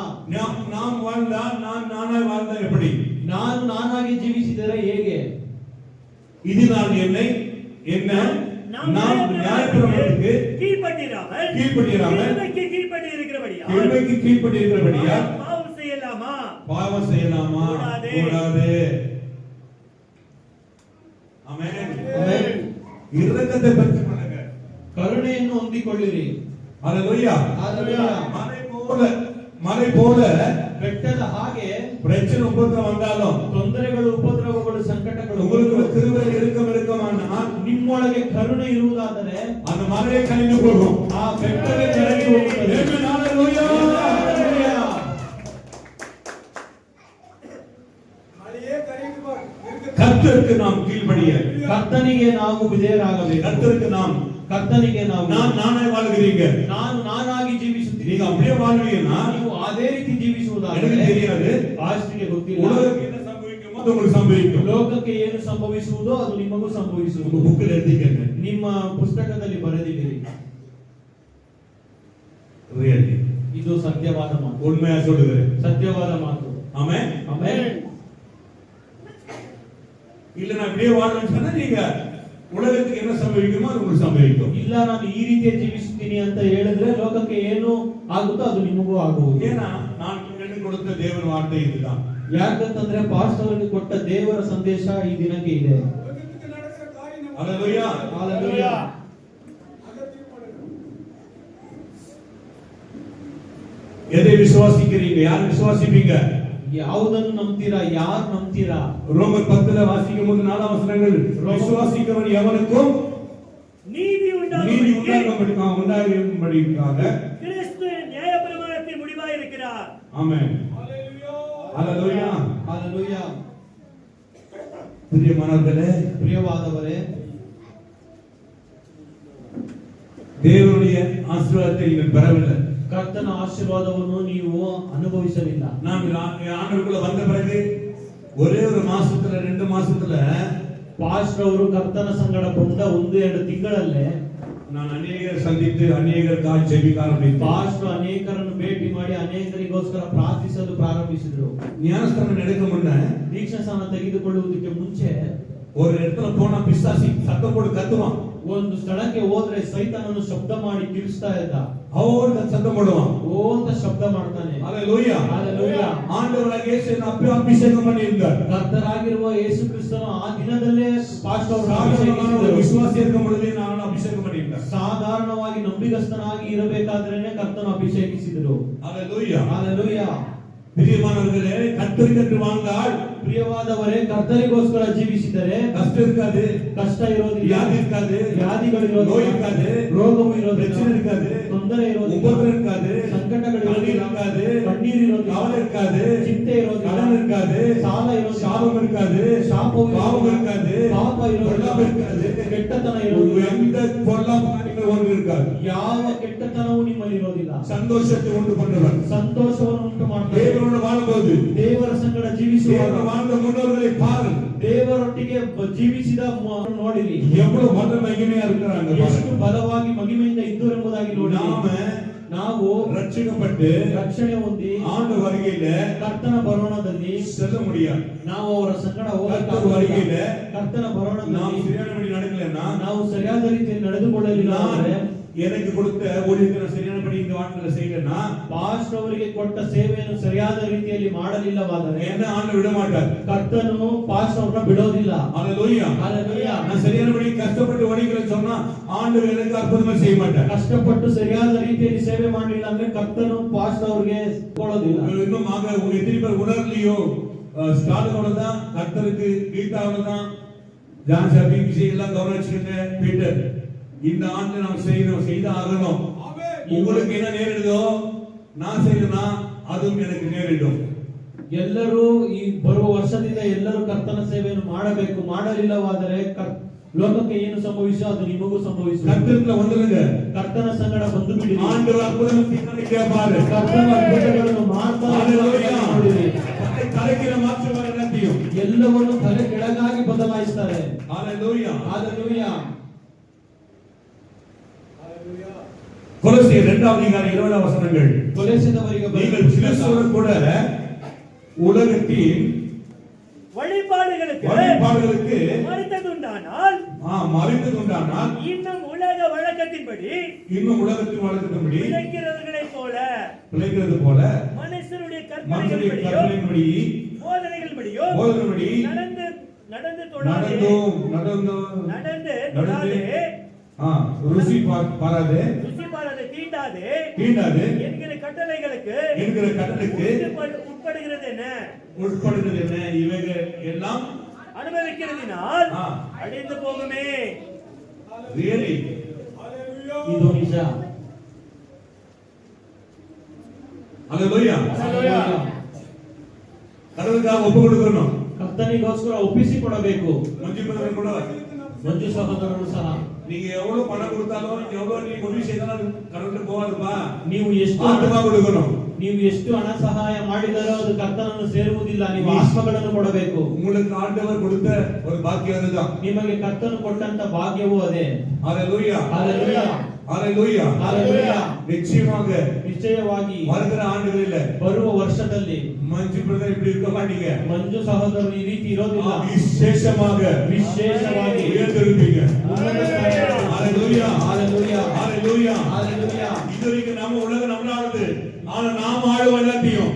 நாம் வாழ்ந்தால் நானாய் வாழ்ந்தால் எப்படி,
ನಾನು ನಾನಾಗಿ ಜೀವಿಸಿದರೆ ಹೇಗೆ,
இது நான் என்ன
நாம்
நாம் நியாயப்பிரமாணத்துக்கு
கீழ்ப்பட்டிராமல்
கீழ்ப்பட்டிராமல்
கீழ்ப்பட்டி இருக்கிறபடியா
கிருபைக்கு கீழ்ப்படி இருக்கிறபடியா
பாவம் செய்யலாமா?
பாவம் செய்யலாமா?
கூடாது.
கூடாது. ஆமென்.
ಆಮೆನ್.
இரக்கத்தை பெற்றுக் கொள்ளுங்க.
ಕರುಣೆಯನ್ನು ಹೊಂದಿಕೊಳ್ಳಿರಿ.
ஹalleluya.
ஹalleluya.
மலை போல
ಬೆಟ್ಟದ ಹಾಗೆ
பிரச்சனை உபத்திரம் வந்தாலும்
ತೊಂದರೆಗಳು, ಉಪದ್ರವಗಳು, ಸಂಕಟಗಳು
உங்களுக்கு கிருபை இருக்கமானா
ನಿಮ್ಮೊಳಗೆ ಕರುಣೆ ಇರುವುದಾದರೆ
அந்த மலையை கழிந்து போகும்.
ಆ ಬೆಟ್ಟವೇ ಕರಗಿ ಹೋಗುತ್ತದೆ.
ஆமென். ஹalleluya.
ಹalleluya.
கர்த்தருக்கு நாம் கீழ்ப்படிய,
ಕರ್ತನಿಗೆ ನಾವು ವಿಧೇಯರಾಗಬೇಕು. ಕರ್ತನಿಗೆ ನಾವು
நானே வாழ்கிறீங்க,
ನಾನಾಗಿ ಜೀವಿಸುತ್ತೀನಿ.
நீங்க அப்படியே வாழ்வீங்கன்னா
ನೀವು ಅದೇ ರೀತಿ ಜೀವಿಸುವುದಾದರೆ
எனக்கு தெரியாது.
ಪಾಸ್ಟ್ಗೆ ಗೊತ್ತಿಲ್ಲ.
உலகಕ್ಕೆ என்ன சம்பவிக்குமோ அது உங்களுக்கு சம்பவிக்கும்.
ಲೋಕಕ್ಕೆ ಏನು ಸಂಭವಿಸುವುದೋ ಅದು ನಿಮಗೂ ಸಂಭವಿಸುವುದು.
உங்க புக்ல எழுதிக்கங்க.
ನಿಮ್ಮ ಪುಸ್ತಕದಲ್ಲಿ ಬರೆದಿದ್ದೀರಿ.
ರಿಯಲಿ
ಇದು ಸತ್ಯವಾದ ಮಾತು.
உண்மையா சொல்லுகிறேன்.
ಸತ್ಯವಾದ ಮಾತು.
ஆமென்.
ಆಮೆನ್.
இல்ல நான் இப்படியே வாழ்றேன்னு சொன்னா நீங்க உலகத்துக்கு என்ன சம்பவிக்குமோ அது உங்களுக்கு சம்பவிக்கும்.
ಇಲ್ಲ ನಾನು ಈ ರೀತಿ ಜೀವಿಸುತ್ತೀನಿ ಅಂತ ಹೇಳಿದ್ರೆ ಲೋಕಕ್ಕೆ ಏನು ಆಗುತ್ತೋ ಅದು ನಿಮಗೂ ಆಗುವುದು.
ஏன்னா நான் உங்களுக்கு கொடுத்த தேவன் வார்த்தை இதுதான்.
ಯಾಕಂತಂದ್ರೆ ಪಾಸ್ಟರ್ ಅವರಿಗೆ ಕೊಟ್ಟ ದೇವರ ಸಂದೇಶ ಈ ದಿನಕ್ಕೆ ಇದೆ.
ஹalleluya.
ಹalleluya.
எதை விசுவாசிக்கிறீங்க? யார் விசுவாசிப்பீங்க?
ಯಾವುದನ್ನು ನಂಬ್ತೀರಾ? ಯಾರು ನಂಬ್ತೀರಾ?
ரோமர் 10ல வாசிக்கும் போது 4 வசனங்கள் விசுவாசிக்கிறவன் எவனுக்கும்
நீதி
உண்டாகும்படிக்காக
கிறிஸ்து நியாயப்பிரமாணத்தின் முடிவாய் இருக்கிறார்.
ஆமென். ஹalleluya.
ಹalleluya.
பிரியமானவர்களே,
ಪ್ರಿಯವಾದವರೇ,
தேவனுடைய ஆசீர்வாதத்தை நீங்கள் பெறவில்லை.
ಕರ್ತನ ಆಶೀರ್ವಾದವನ್ನು ನೀವು ಅನುಭವಿಸಲಿಲ್ಲ.
நான் ஆண்டவருக்குள்ள வந்த பிறகு ஒரே ஒரு மாசத்துல 2 மாசத்துல
ಪಾಸ್ಟರ್ ಅವರು ಕರ್ತನ ಸಂಗಡ ಬಂದ 1-2 ತಿಂಗಳಲ್ಲೇ
நான் ಅನೇಕರ சந்தித்து ಅನೇಕರಿಗಾಗಿ ಜೆಬಿಕ ಆರಂಭಿಸಿದೆ.
ಪಾಸ್ಟರ್ ಅನೇಕರನ್ನು ಭೇಟಿ ಮಾಡಿ ಅನೇಕರಿಗೋಸ್ಕರ ಪ್ರಾರ್ಥಿಸಲು ಪ್ರಾರಂಭಿಸಿದರು.
ஞானஸ்தாನ ನಡೆಕ ಮುನ್ನ
ದೀಕ್ಷಾಸ್ನಾನ ತೆಗೆದುಕೊಳ್ಳುವುದಕ್ಕೆ ಮುಂಚೆ
ஒரு இடத்துல போனா பிசாசி சத்தம் போட்டு கத்துவான்.
ಒಂದು ಸ್ಥಳಕ್ಕೆ ಹೋದ್ರೆ ಸೈತಾನನು ಶಬ್ದ ಮಾಡಿ ಕಿರಿಸ್ತಾ ಇದ್ದ.
அவன் சத்தம் போடுவான்.
ಓ ಅಂತ ಶಬ್ದ ಮಾಡ್ತಾನೆ.
ஹalleluya.
ಹalleluya.
ஆண்டவராகிய இயேசுவின் அபிஷேகம் பண்ணியிருந்தார்.
ಕರ್ತರಾಗಿರುವ ಯೇಸು ಕ್ರಿಸ್ತನು ಆ ದಿನದಲ್ಲೇ ಪಾಸ್ಟರ್ ಅವರನ್ನು
சாதாரணமான ஒரு
ಅಭಿಷೇಕಿಸಿದರು.
விசுவாசி இருக்கும் பொழுதே நான் அபிஷேகம் பண்ணியிருந்தார்.
ಸಾಧಾರಣವಾಗಿ ನಂಬಿಗಸ್ತನಾಗಿ ಇರಬೇಕಾದ್ರೇನೆ ಕರ್ತನು ಅಭಿಷೇಕಿಸಿದರು.
ஹalleluya.
ಹalleluya.
பிரியமானவர்களே, கர்த்தருக்கு வாழ்ந்தால்
ಪ್ರಿಯವಾದವರೇ, ಕರ್ತರಿಗೋಸ್ಕರ ಜೀವಿಸಿದರೆ
கஷ்டம் இருக்காது,
ಕಷ್ಟ ಇರೋದಿಲ್ಲ,
வியாதி இருக்காது,
ವ್ಯಾಧಿಗಳು
நோய்
ಇರೋದಿಲ್ಲ,
இருக்காது,
ರೋಗವು ಇರೋದಿಲ್ಲ,
பிரச்சனை இருக்காது,
ತೊಂದರೆ ಇರೋದಿಲ್ಲ,
உபத்திரம் இருக்காது,
ಸಂಕಟಗಳು
கண்ணீர்
ಇರೋದಿಲ್ಲ,
இருக்காது,
ಕಣ್ಣೀರು ಇರೋದಿಲ್ಲ,
கவலை இருக்காது,
ಚಿಂತೆ ಇರೋದಿಲ್ಲ,
கடன் இருக்காது,
ಸಾಲ ಇರೋದಿಲ್ಲ,
சாபம் இருக்காது,
ಶಾಪವು
பாவம்
ಇರೋದಿಲ್ಲ,
இருக்காது,
ಪಾಪ ಇರೋದಿಲ್ಲ,
பொல்லாப்பு இருக்காது,
ಕೆಟ್ಟತನ ಇರೋದಿಲ್ಲ,
எந்த பொல்லாப்பு காரியங்கள் ஒன்று இருக்காது.
ಯಾವ ಕೆಟ್ಟತನವೂ ನಿಮ್ಮಲ್ಲಿ ಇರೋದಿಲ್ಲ.
சந்தோஷத்தை உண்டு பண்ணுவார்.
ಸಂತೋಷವನ್ನು ಉಂಟು ಮಾಡ್ತಾರೆ.
தேவனோடு வாழும்போது
ದೇವರ ಸಂಗಡ ಜೀವಿಸುವಾಗ
தேவன் வாழ்ந்த முன்னோர்களை பாருங்கள்.
ದೇವರೊಟ್ಟಿಗೆ ಜೀವಿಸಿದ ನೋಡಿರಿ,
எவ்வளவு மத மகிமையா இருக்கிறாங்க
ಎಷ್ಟು
பாருங்க.
ಬಲವಾಗಿ ಮಹಿಮೆಯಿಂದ ಇದ್ದು ಎಂಬುದಾಗಿ ನೋಡಿ. ನಾವು
ரட்சிக்கப்பட்டு
ರಕ್ಷಣೆ ಹೊಂದಿ
ஆண்டு வருகையில
ಕರ್ತನ ಬರೋಣದಲ್ಲಿ
செல்ல முடியாது.
ನಾವು ಅವರ ಸಂಗಡ
கர்த்தர் வருகையில
ಕರ್ತನ
நாம்
ಬರೋಣದಲ್ಲಿ
சரியானபடி நடக்கலன்னா
ನಾವು ಸರಿಯಾದ ರೀತಿಯಲ್ಲಿ ನಡೆದುಕೊಳ್ಳಲಿಲ್ಲ ಅಂದ್ರೆ,
எனக்கு கொடுத்த ஊழியத்தை நான் சரியானபடி இந்த வாழ்க்கையில செய்யலன்னா
ಪಾಸ್ಟರ್ ಅವರಿಗೆ ಕೊಟ್ಟ ಸೇವೆಯನ್ನು ಸರಿಯಾದ ರೀತಿಯಲ್ಲಿ ಮಾಡಲಿಲ್ಲವಾದರೆ
என்ன ஆண்டு விட மாட்டார்.
ಕರ್ತನು ಪಾಸ್ಟರ್ ಅವರನ್ನ ಬಿಡೋದಿಲ್ಲ.
ஹalleluya.
ಹalleluya.
நான் சரியானபடி கஷ்டப்பட்டு உழைக்கிறேன்னு சொன்னா ஆண்டு எனக்கு அற்புதமா செய்ய மாட்டார்.
ಕಷ್ಟಪಟ್ಟು ಸರಿಯಾದ ರೀತಿಯಲ್ಲಿ ಸೇವೆ ಮಾಡಲಿಲ್ಲ ಅಂದ್ರೆ ಕರ್ತನು ಪಾಸ್ಟರ್ ಅವರಿಗೆ ಕೊಡೋದಿಲ್ಲ.
இன்னும் உங்க எத்தனை பேர் உணர்லையோ, ஸ்டாலினோட தான் கர்த்தருக்கு, கீதாவோட தான், ஜான் சாபி விஷயம் எல்லாம் கவனிச்சுக்கிட்டு பீட்டர் இந்த ஆண்டு நாம் செய்த ஆகணும். உங்களுக்கு என்ன நேரிடுதோ நான் செய்யணும்னா அதுவும் எனக்கு நேரிடும்.
ಎಲ್ಲರೂ ಈ ಬರುವ ವರ್ಷದಿಂದ ಎಲ್ಲರೂ ಕರ್ತನ ಸೇವೆಯನ್ನು ಮಾಡಬೇಕು. ಮಾಡಲಿಲ್ಲವಾದರೆ ಲೋಕಕ್ಕೆ ಏನು ಸಂಭವಿಸೋ ಅದು ನಿಮಗೂ ಸಂಭವಿಸುತ್ತದೆ.
கர்த்தருக்குள்ள வந்துருங்க.
ಕರ್ತನ ಸಂಗಡ ಬಂದು ಬಿಡಿ.
ஆண்டவர் அற்புதம் செய்யணும் கேட்பாரு.
ಕರ್ತನ ಅದ್ಭುತಗಳನ್ನು ಮಾಡ್ತಾರೆ ನೋಡಿರಿ.
தலைக்கிற மாற்றுவார் எல்லாத்தையும்.
ಎಲ್ಲವನ್ನು ತಲೆ ಕೆಳಗಾಗಿ ಬದಲಾಯಿಸ್ತಾರೆ.
ஹalleluya.
ಹalleluya.
கொலோசியர் 2வது அதிகாரம் 20வது வசனங்கள்.
ಕೊಲೆಸಿದವರಿಗೆ
நீங்கள் கிறிஸ்துவோடு கூட உலகத்தின்
வழிபாடுகளுக்கு மறித்ததுண்டானால் இன்னும் உலக வழக்கத்தின்படி பிழைக்கிறவர்களைப் போல மனுஷருடைய கற்பனைகளின்படி போதனைகளின்படியோ நடந்து தொடாதே
ருசி பாராதே தீண்டாதே
என்கிற கட்டளைகளுக்கு உட்படுகிறது என்ன
இவைகள் எல்லாம்
அனுபவிக்கிறதினால் அழிந்து போகுமே.
Really?
ಇದು ನಿಜ.
Hallelujah. ಕರ್ತನಿಗೆ ಒಪ್ಪು ಕೊಡಬೇಕು.
ಕರ್ತನಿಗೋಸ್ಕರ ಒಪ್ಪಿಸಿಕೊಡಬೇಕು. ಮಂಜು ಸಹೋದರರು ಸಹ
நீங்க எவ்வளவு பணம் கொடுத்தாலும் எவ்வளவு நீ உதவி செய்தாலும் கடவுளுக்கு போகாதுப்பா.
ನೀವು ಎಷ್ಟು ಹಣ ಸಹಾಯ ಮಾಡಿದರೂ ಅದು ಕರ್ತನನ್ನು ಸೇರುವುದಿಲ್ಲ. ನೀವು ಆತ್ಮಗಳನ್ನು ಕೊಡಬೇಕು.
உங்களுக்கு ஆண்டவர் கொடுத்த ஒரு பாக்கியம் அதுதான்.
ನಿಮಗೆ ಕರ್ತನು ಕೊಟ್ಟಂತ ಭಾಗ್ಯವೂ ಅದೇ.
ஹalleluya.
ஹalleluya.
ஹalleluya.
ஹalleluya. ನಿಶ್ಚಯವಾಗಿ
வருகிற ஆண்டுகளில்
ಬರುವ ವರ್ಷದಲ್ಲಿ
ಮಂಜು ಬ್ರದರ್ இப்படி இருக்க மாட்டீங்க.
ಮಂಜು ಸಹೋದರರು ಈ ರೀತಿ ಇರೋದಿಲ್ಲ. ವಿಶೇಷವಾಗಿ
ಉಯರ್ತಿರುತ್ತೀங்க.
ஹalleluya. ஹalleluya.
ஹalleluya.
ஹalleluya.
இதுவரைக்கும் நம்ம உலக நம்மளானது. ஆனா நாம் ஆளுವ எல்லாத்தையும்.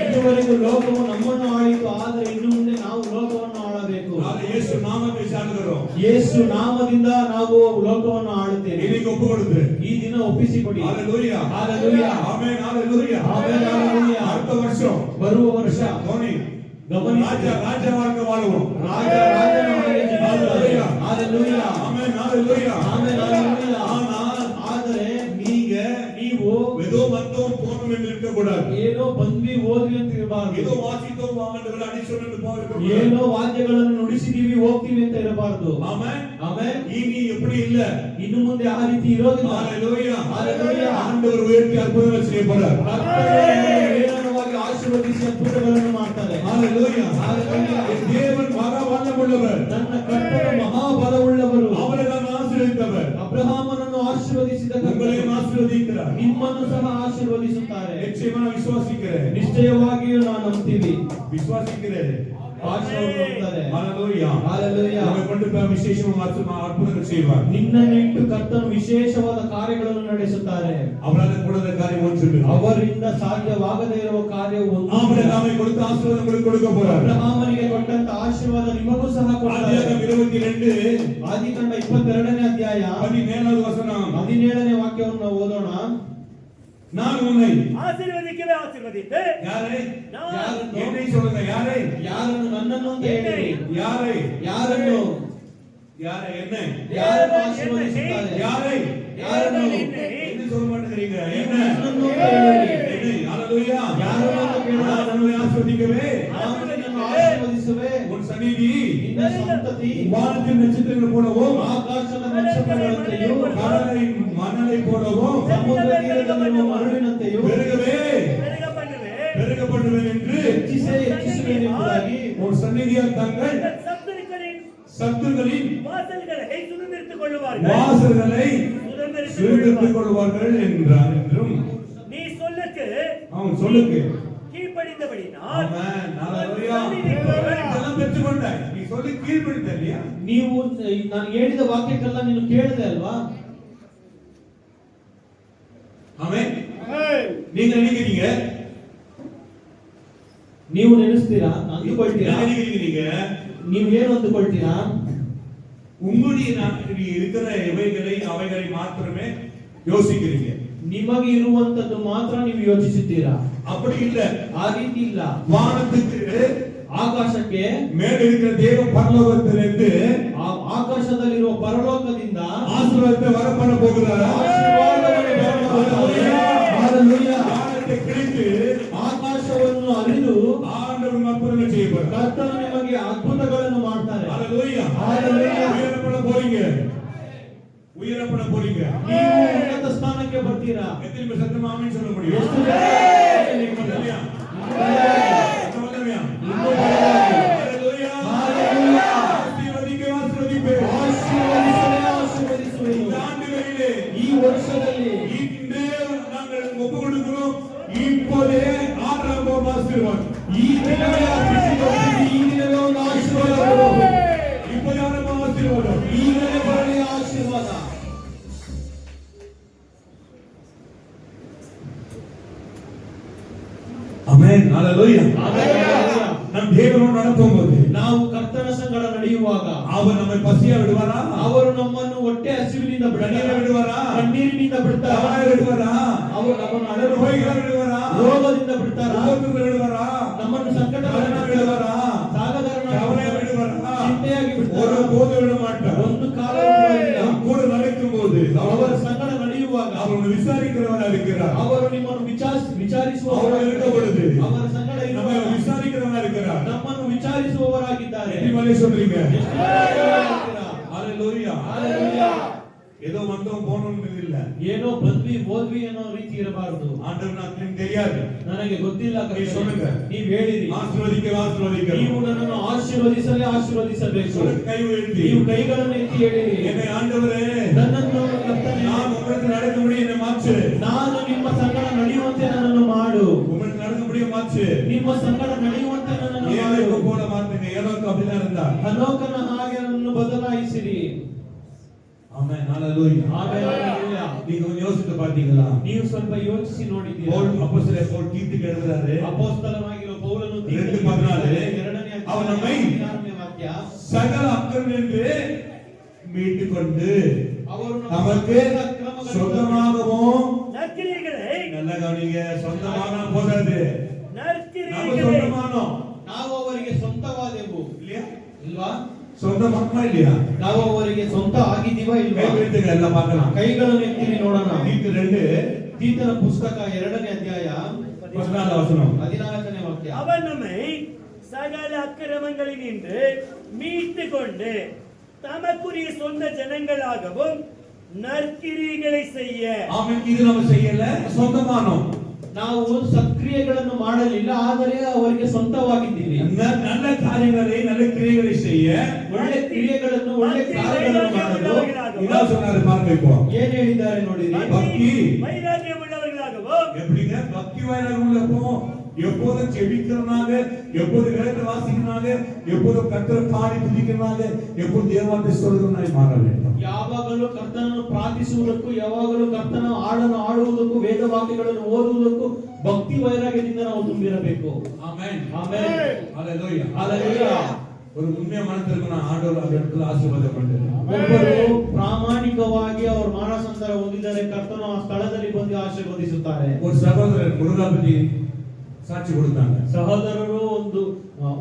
ಇದುವರೆಗೂ ಲೋಕವು ನಮ್ಮನ್ನು ಆಳಿತು, ಆದರೆ ಇನ್ನು ಮುಂದೆ ನಾವು ಲೋಕವನ್ನು ಆಳಬೇಕು.
ಯೇಸು ನಾಮಕ್ಕೆ ಸಾಲುಗಳು.
ಯೇಸು ನಾಮದಿಂದ ನಾವು ಲೋಕವನ್ನು ಆಳುತ್ತೇವೆ.
ಇದಕ್ಕೆ ಒಪ್ಪಿಕೊಡುತ್ತೆ.
ಈ ದಿನ ಒಪ್ಪಿಸಿಕೊಡಿ.
ಹalleluya.
ಹalleluya.
ಆಮೆನ್. ಹalleluya.
ಆಮೆನ್. ಹalleluya.
அடுத்த வருஷம்
ಬರುವ ವರ್ಷ
ಗಮನಿಸಿ ರಾಜವಾರ್ಗ ವಾಳುವ
ರಾಜನ ಹಾಗೆ ಜೀವಿಸುತ್ತಾರೆ. ಹalleluya.
ಆಮೆನ್. ಹalleluya.
ಆಮೆನ್. ಹalleluya.
ಆದರೆ ನೀವು ஏதோ வந்தோம் போனோம் என்று இருக்க கூடாது.
ಏನೋ ಬಂದ್ವಿ ಹೋದ್ವಿ ಅಂತ ಇರಬಾರದು.
ஏதோ வாசித்தோம் வாங்கண்டவர்கள் அடிச்சோன்னு போக
ಏನೋ ವಾದ್ಯಗಳನ್ನು ನುಡಿಸಿದೀವಿ ಹೋಗ್ತೀವಿ ಅಂತ ಇರಬಾರದು.
ಆಮೆನ್.
ಆಮೆನ್.
இனி எப்படி இல்ல,
ಇನ್ನು ಮುಂದೆ ಆ ರೀತಿ ಇರೋದಿಲ್ಲ.
ஹalleluya.
ஹalleluya.
ஆண்டவர் உயர்த்தி அற்புதங்கள் செய்ய போறார்.
ಏಳನವಾಗಿ ಆಶೀರ್ವದಿಸಿ ಅದ್ಭುತಗಳನ್ನು ಮಾಡ್ತಾರೆ.
ஹalleluya.
ஹalleluya.
தேவன் மகா வல்லமுள்ளவர்.
ನನ್ನ ಕರ್ತನು ಮಹಾಬಲವುಳ್ಳವರು.
அவரை நான் ஆசீர்வதித்தவர்.
ಅಬ್ರಹಾಮನನ್ನು ಆಶೀರ್ವದಿಸಿದ
உங்களையும் ஆசீர்வதிக்கிறார்.
ನಿಮ್ಮನ್ನು ಸಹ ಆಶೀರ್ವದಿಸುತ್ತಾರೆ.
நிச்சயமா விசுவாசிக்கிறேன்.
ನಿಶ್ಚಯವಾಗಿಯೂ ನಾವು ನಂಬ್ತೀವಿ.
விசுவாசிக்கிறேன்.
ಆಶೀರ್ವದಿಸುತ್ತಾರೆ.
ஹalleluya.
ஹalleluya.
உங்களை கொண்டு போய் விசேஷமாக அற்புதங்கள் செய்வார்.
ನಿನ್ನನ್ನು ಇಟ್ಟು ಕರ್ತನು ವಿಶೇಷವಾದ ಕಾರ್ಯಗಳನ್ನು ನಡೆಸುತ್ತಾರೆ.
அவரால் கூடாத காரியம் ஒன்றுமில்லை.
ಅವರಿಂದ ಸಾಧ್ಯವಾಗದೇ ಇರುವ ಕಾರ್ಯವು ಒಂದು.
ஆபிரகாமை கொடுத்த ஆசீர்வாதம் உங்களுக்கு கொடுக்க போறார்.
ಅಬ್ರಹಾಮನಿಗೆ ಕೊಟ್ಟಂತ ಆಶೀರ್ವಾದ ನಿಮಗೂ ಸಹ ಕೊಡ್ತಾರೆ.
ಆದಿಕಾಂಡ 22
ಆದಿಕಾಂಡ 22ನೇ ಅಧ್ಯಾಯ
17ನೇ ವಚನ
17ನೇ ವಾಕ್ಯವನ್ನು ನಾವು ಓದೋಣ.
நான் உன்னை
ஆசீர்வதிக்கவே ஆசீர்வதித்து
யாரை
நான்
என்னை சொல்லுங்க.
ಯಾರನ್ನು ನನ್ನನ್ನು ಅಂತ ಹೇಳಿರಿ.
யாரನ್ನು என்ன
ಯಾರನ್ನು ಆಶೀರ್ವದಿಸುತ್ತಾರೆ.
யாரನ್ನು என்ன சொல்ல மாட்டேங்கிறீங்க. என்ன
ನನ್ನನ್ನು ಅಂತ ಹೇಳಿರಿ.
ஹalleluya.
ಯಾರನ್ನು ಅಂತ ಕೇಳಿದ್ರೆ
நான் ஆசீர்வதிக்கவே
ನಾನು ನಿನ್ನನ್ನು ಆಶೀರ್ವದಿಸುವೆ.
உன் சந்நிதி
ನಿನ್ನ ಸಂತತಿ
வானத்தின் நட்சத்திரங்கள் போலவும்
ಆಕಾಶದ ನಕ್ಷತ್ರಗಳಂತೆಯೂ
கடலின் மணலை போலவும்
ಸಮುದ್ರ ತೀರದಲ್ಲಿರುವ ಮರಳಿನಂತೆಯೂ
பெருக பண்ணுவேன் என்று
ಹೆಚ್ಚಿಸುವೆನೆಂಬುದಾಗಿ
உன் சந்நிதியால் தங்கள் சத்துருக்களின்
வாசல்களை சுதந்திரித்துக் கொள்வார்கள்
என்றார். என்றும்
நீ சொல்லுக்கு
அவன் சொல்லுக்கு
கீழ்ப்படிந்தபடினால்
ஆமென். ஹalleluya. இதெல்லாம் பெற்றுக்கொண்டாய். நீ சொல்லி கீழ்ப்படிந்த இல்லையா?
ನೀವು ನಾನು ಹೇಳಿದ ವಾಕ್ಯಕ್ಕೆಲ್ಲ ನೀನು ಕೇಳಿದೆ ಅಲ್ವಾ?
ಆಮೆನ್. நீங்க நினைக்கிறீங்க,
ನೀವು ನೆನೆಸ್ತೀರಾ, ಅಂದುಕೊಳ್ತೀರಾ,
நினைக்கிறீங்க
ನೀವು ಏನು ಅಂದುಕೊಳ್ತೀರಾ?
உங்களுடைய இருக்கிற அவைகளை மாத்திரமே யோசிக்கிறீங்க.
ನಿಮಗೆ ಇರುವಂತದ್ದು ಮಾತ್ರ ನೀವು ಯೋಚಿಸುತ್ತೀರಾ.
அப்படி இல்ல.
ಆ ರೀತಿ ಇಲ್ಲ.
வானத்துக்கு
ಆಕಾಶಕ್ಕೆ
ಮೇಲೆ இருக்கிற தேவ பரலோகத்திலிருந்து
ಆಕಾಶದಲ್ಲಿರುವ ಪರಲೋಕದಿಂದ
ஆசீர்வாதத்தை வரப்பட போகிறார்.
ஹalleluya.
வானத்தை கிழித்து
ಆಕಾಶವನ್ನು ಅರಿದು
ஆண்டவர் அற்புதங்கள் செய்வார்.
ಕರ್ತನು ನಿಮಗೆ ಅದ್ಭುತಗಳನ್ನು ಮಾಡ್ತಾರೆ.
ஹalleluya.
ஹalleluya.
உயரப்பட போறீங்க.
ನೀವು ಉನ್ನತ ಸ್ಥಾನಕ್ಕೆ ಬರ್ತೀರಾ.
எத்தனை பேர் சத்தமா ஆமென் சொல்ல முடியும்?
ಎಷ್ಟು ಜನ
நீங்க சொல்லலையா?
ಈ ವರ್ಷದಲ್ಲಿ
ஒப்பு கொடுக்கிறோம். இப்போதே ஆரம்பம் ஆசீர்வாதம்.
ಈ ದಿನವೇ ಆಶೀರ್ವಾದ ಈಗಲೇ ಬರಲಿ ಆಶೀರ್ವಾದ.
Amen, hallelujah.
Hallelujah.
ನಮ್ಮ ದೇವರು ನಡೆಸುವುದು
ನಾವು ಕರ್ತನ ಸಂಗಡ ನಡೆಯುವಾಗ
ಅವರು ನಮ್ಮ ಪಸಿಯ ಬಿಡುವರ,
ಅವರು ನಮ್ಮನ್ನು ಹೊಟ್ಟೆ ಹಸಿವಿನಿಂದ
ಬಿಡುವರ,
ಕಣ್ಣೀರಿನಿಂದ ಬಿಡ್ತಾರ,
ಬಿಡುವರ,
ಅವರು ನಮ್ಮನ್ನು ಅಳಲು
ಬಿಡುವರ,
ರೋಗದಿಂದ ಬಿಡ್ತಾರ,
ಬಿಡುವರ,
ನಮ್ಮನ್ನು ಸಂಕಟ
ಬಿಡುವರ,
ಬಿಡುವರ, ಚಿಂತೆಯಾಗಿ ಬಿಡ್ತಾರ, ಒಂದು ಕಾಲ
கூட நடக்கும் போது
ಅವರ ಸಂಗಡ ನಡೆಯುವಾಗ
அவர்கள் விசாரிக்கிறவராக இருக்கிறார்.
ಅವರು ನಿಮ್ಮನ್ನು ವಿಚಾರಿಸುವವರಾಗಿ
பொழுது
ಅವರ ಸಂಗಡ
நம்ம
ಇರುವಾಗ
விசாரிக்கிறவராக இருக்கிறார்.
ನಮ್ಮನ್ನು ವಿಚಾರಿಸುವವರಾಗಿದ್ದಾರೆ.
எப்படி சொல்றீங்க?
Hallelujah.
ஹalleluya. ஏதோ வந்தோம் போனோம்னு இல்ல.
ಏನೋ ಬಂದ್ವಿ ಹೋದ್ವಿ ಅನ್ನೋ ರೀತಿ ಇರಬಾರದು.
ஆண்டவர் எனக்கு தெரியாது,
ನನಗೆ ಗೊತ್ತಿಲ್ಲ,
ನೀವು சொல்லுங்க.
ನೀವು ಹೇಳಿರಿ,
ஆசீர்வதிக்க
ನೀವು ನನ್ನನ್ನು ಆಶೀರ್ವದಿಸಬೇಕು.
கை உயர்த்தி
ನೀವು ಕೈಗಳನ್ನು ಎತ್ತಿ ಹೇಳಿರಿ,
என்னை ஆண்டவரே
ನನ್ನನ್ನು ಕರ್ತನೇ,
நான் உங்களுக்கு நடக்கும்படி என்னை மாற்று.
ನಾನು ನಿಮ್ಮ ಸಂಗಡ ನಡೆಯುವಂತೆ ನನ್ನನ್ನು ಮಾಡು.
உங்களுக்கு நடக்கும்படி மாற்று.
ನಿಮ್ಮ ಸಂಗಡ ನಡೆಯುವಂತೆ ನನ್ನನ್ನು ಮಾಡು.
ஏனோக்கு போல மாத்துங்க. ஏனோக்கு அப்படிதான் இருந்தா.
ಹನೋಕನ ಹಾಗೆ ನನ್ನನ್ನು ಬದಲಾಯಿಸಿರಿ.
ஆமென், ஹalleluya.
Amen, hallelujah.
நீங்க கொஞ்சம் யோசித்து பாத்தீங்களா?
ನೀವು ಸ್ವಲ್ಪ ಯೋಚಿಸಿ ನೋಡಿದ್ದೀರಾ?
ಪೌಲ್ ಅಪೊಸ್ತಲ ಪೌಲ್ ಕೀರ್ತಿಗೆ எழுதுறாரு.
ಅಪೊಸ್ತಲನಾಗಿರುವ ಪೌಲನು
2:14 அவன் நம்மை
ವಾಕ್ಯ,
சகல அக்கிரமங்களிலிருந்து மீட்டுக்கொண்டு
ಅವರು
நமக்கு சொந்தமாகவும்,
நற்கிரியைகளை
நல்ல கவனிங்க, சொந்தமாக போதாது, நம்ம
நற்கிரியைகளை
சொந்தமானோம்
ನಾವು ಅವರಿಗೆ ಸ್ವಂತವಾದೆವು
இல்லையா?
ಇಲ್ವಾ?
சொந்தமானமா இல்லையா?
ನಾವು ಅವರಿಗೆ ಸ್ವಂತ ಆಗಿದ್ದೀವಾ ಇಲ್ವಾ?
கை வைத்துங்க, எல்லாம் பார்க்கலாம்.
ಕೈಗಳನ್ನು ಎತ್ತಿ ನೋಡೋಣ.
தீத்து 2
ತೀತನ ಪುಸ್ತಕ 2ನೇ ಅಧ್ಯಾಯ
14 வசனம்.
14ನೇ ವಾಕ್ಯ.
அவன் நம்மை சகல அக்கிரமங்களில் நின்று மீட்டு கொண்டு தமக்குரிய சொந்த ஜனங்களாகவும் நற்கிரியைகளை செய்ய.
ஆமென். இது நம்ம செய்யல, சொந்தமானோம்.
ನಾವು ಸಕ್ರಿಯೆಗಳನ್ನು ಮಾಡಲಿಲ್ಲ, ಆದರೆ ಅವರಿಗೆ ಸ್ವಂತವಾಗಿದ್ದೀವಿ.
நல்ல காரியங்களை, நல்ல கிரியைகளை செய்ய,
ಒಳ್ಳೆ ಕ್ರಿಯೆಗಳನ್ನು, ಒಳ್ಳೆ ಕಾರ್ಯಗಳನ್ನು ಮಾಡಲು
இதா சொன்னாரு பாருங்க. இப்போ
ಏನ್ ಹೇಳಿದ್ದಾರೆ ನೋಡಿರಿ?
பக்தி
வைராக்கியம் உள்ளவர்களாகவும்.
எப்படிங்க? பக்தி வைராக்கியம் உள்ளப்போ எப்போதும் செபிக்கிறனாக, எப்போதும் வேத வாசிக்கிறனாக, எப்போதும் கர்த்தரை பாடி துதிக்கிறனாக, எப்போதும் தேவாலயத்தை சொல்றவனாய் மாற வேண்டும்.
ಯಾವಾಗಲೂ ಕರ್ತನನ್ನು ಪ್ರಾರ್ಥಿಸುವುದಕ್ಕೂ, ಯಾವಾಗಲೂ ಕರ್ತನ ಹಾಡನ್ನು ಆಡುವುದಕ್ಕೂ, ವೇದ ವಾಕ್ಯಗಳನ್ನು ಓದುವುದಕ್ಕೂ ಭಕ್ತಿ ವೈರಾಗ್ಯದಿಂದ ನಾವು ತುಂಬಿರಬೇಕು.
ஆமென்,
ಆಮೆನ್,
ஹalleluya.
ಹಲ್ಲೆಲೂಯಾ.
ஒரு உண்மைய மனதிற்கு நான் ஆண்டவர் அந்த இடத்துல ஆசீர்வாதம் பண்றேன்.
ಒಬ್ಬರು ಪ್ರಾಮಾಣಿಕವಾಗಿ ಅವರು ಮಾನಸಾಂತರ ಹೊಂದಿದರೆ ಕರ್ತನು ಆ ಸ್ಥಳದಲ್ಲಿ ಬಂದು ಆಶೀರ್ವದಿಸುತ್ತಾರೆ.
ஒரு சகோதரர் முருகா பத்தி ಸಾಕ್ಷಿ கொடுத்தாங்க.
ಸಹೋದರರು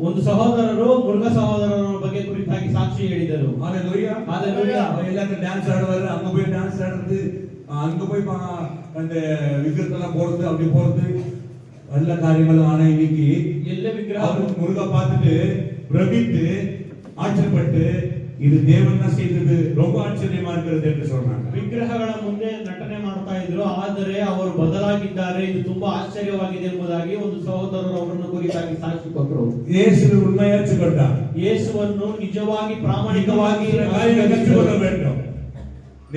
ಒಂದು ಸಹೋದರರು ಮುರುಘಾ ಸಹೋದರರ ಬಗ್ಗೆ ಕುರಿತಾಗಿ ಸಾಕ್ಷಿ ಹೇಳಿದರು.
ஹalleluya.
ஹalleluya.
எல்லாரும் டான்ஸ் ஆடுவாரு, அங்க போய் டான்ஸ் ஆடுறது, அங்க போய் அந்த விக்கிரத்தெல்லாம் போறது, அப்படி போறது, எல்லா காரியங்களும். ஆனா இன்னைக்கு
ಎಲ್ಲ ವಿಗ್ರಹ
அவர் முருகா பார்த்துட்டு பிரமித்து ஆச்சரியப்பட்டு, இது தேவன் தான் செய்தது, ரொம்ப ஆச்சரியமா இருக்கிறது என்று சொன்னாங்க.
ವಿಗ್ರಹಗಳ ಮುಂದೆ ನಟನೆ ಮಾಡ್ತಾ ಇದ್ರು, ಆದರೆ ಅವರು ಬದಲಾಗಿದ್ದಾರೆ, ಇದು ತುಂಬಾ ಆಶ್ಚರ್ಯವಾಗಿದೆ ಎಂಬುದಾಗಿ ಒಂದು ಸಹೋದರರು ಅವರನ್ನು ಕುರಿತಾಗಿ ಸಾಕ್ಷಿ ಕೊಟ್ಟರು.
ಯೇಸು ಉண்மையாச்சுಕೊಂಡார்.
ಯೇಸುವನ್ನು ನಿಜವಾಗಿ ಪ್ರಾಮಾಣಿಕವಾಗಿ
கற்றுக்கொள்ள வேண்டும்.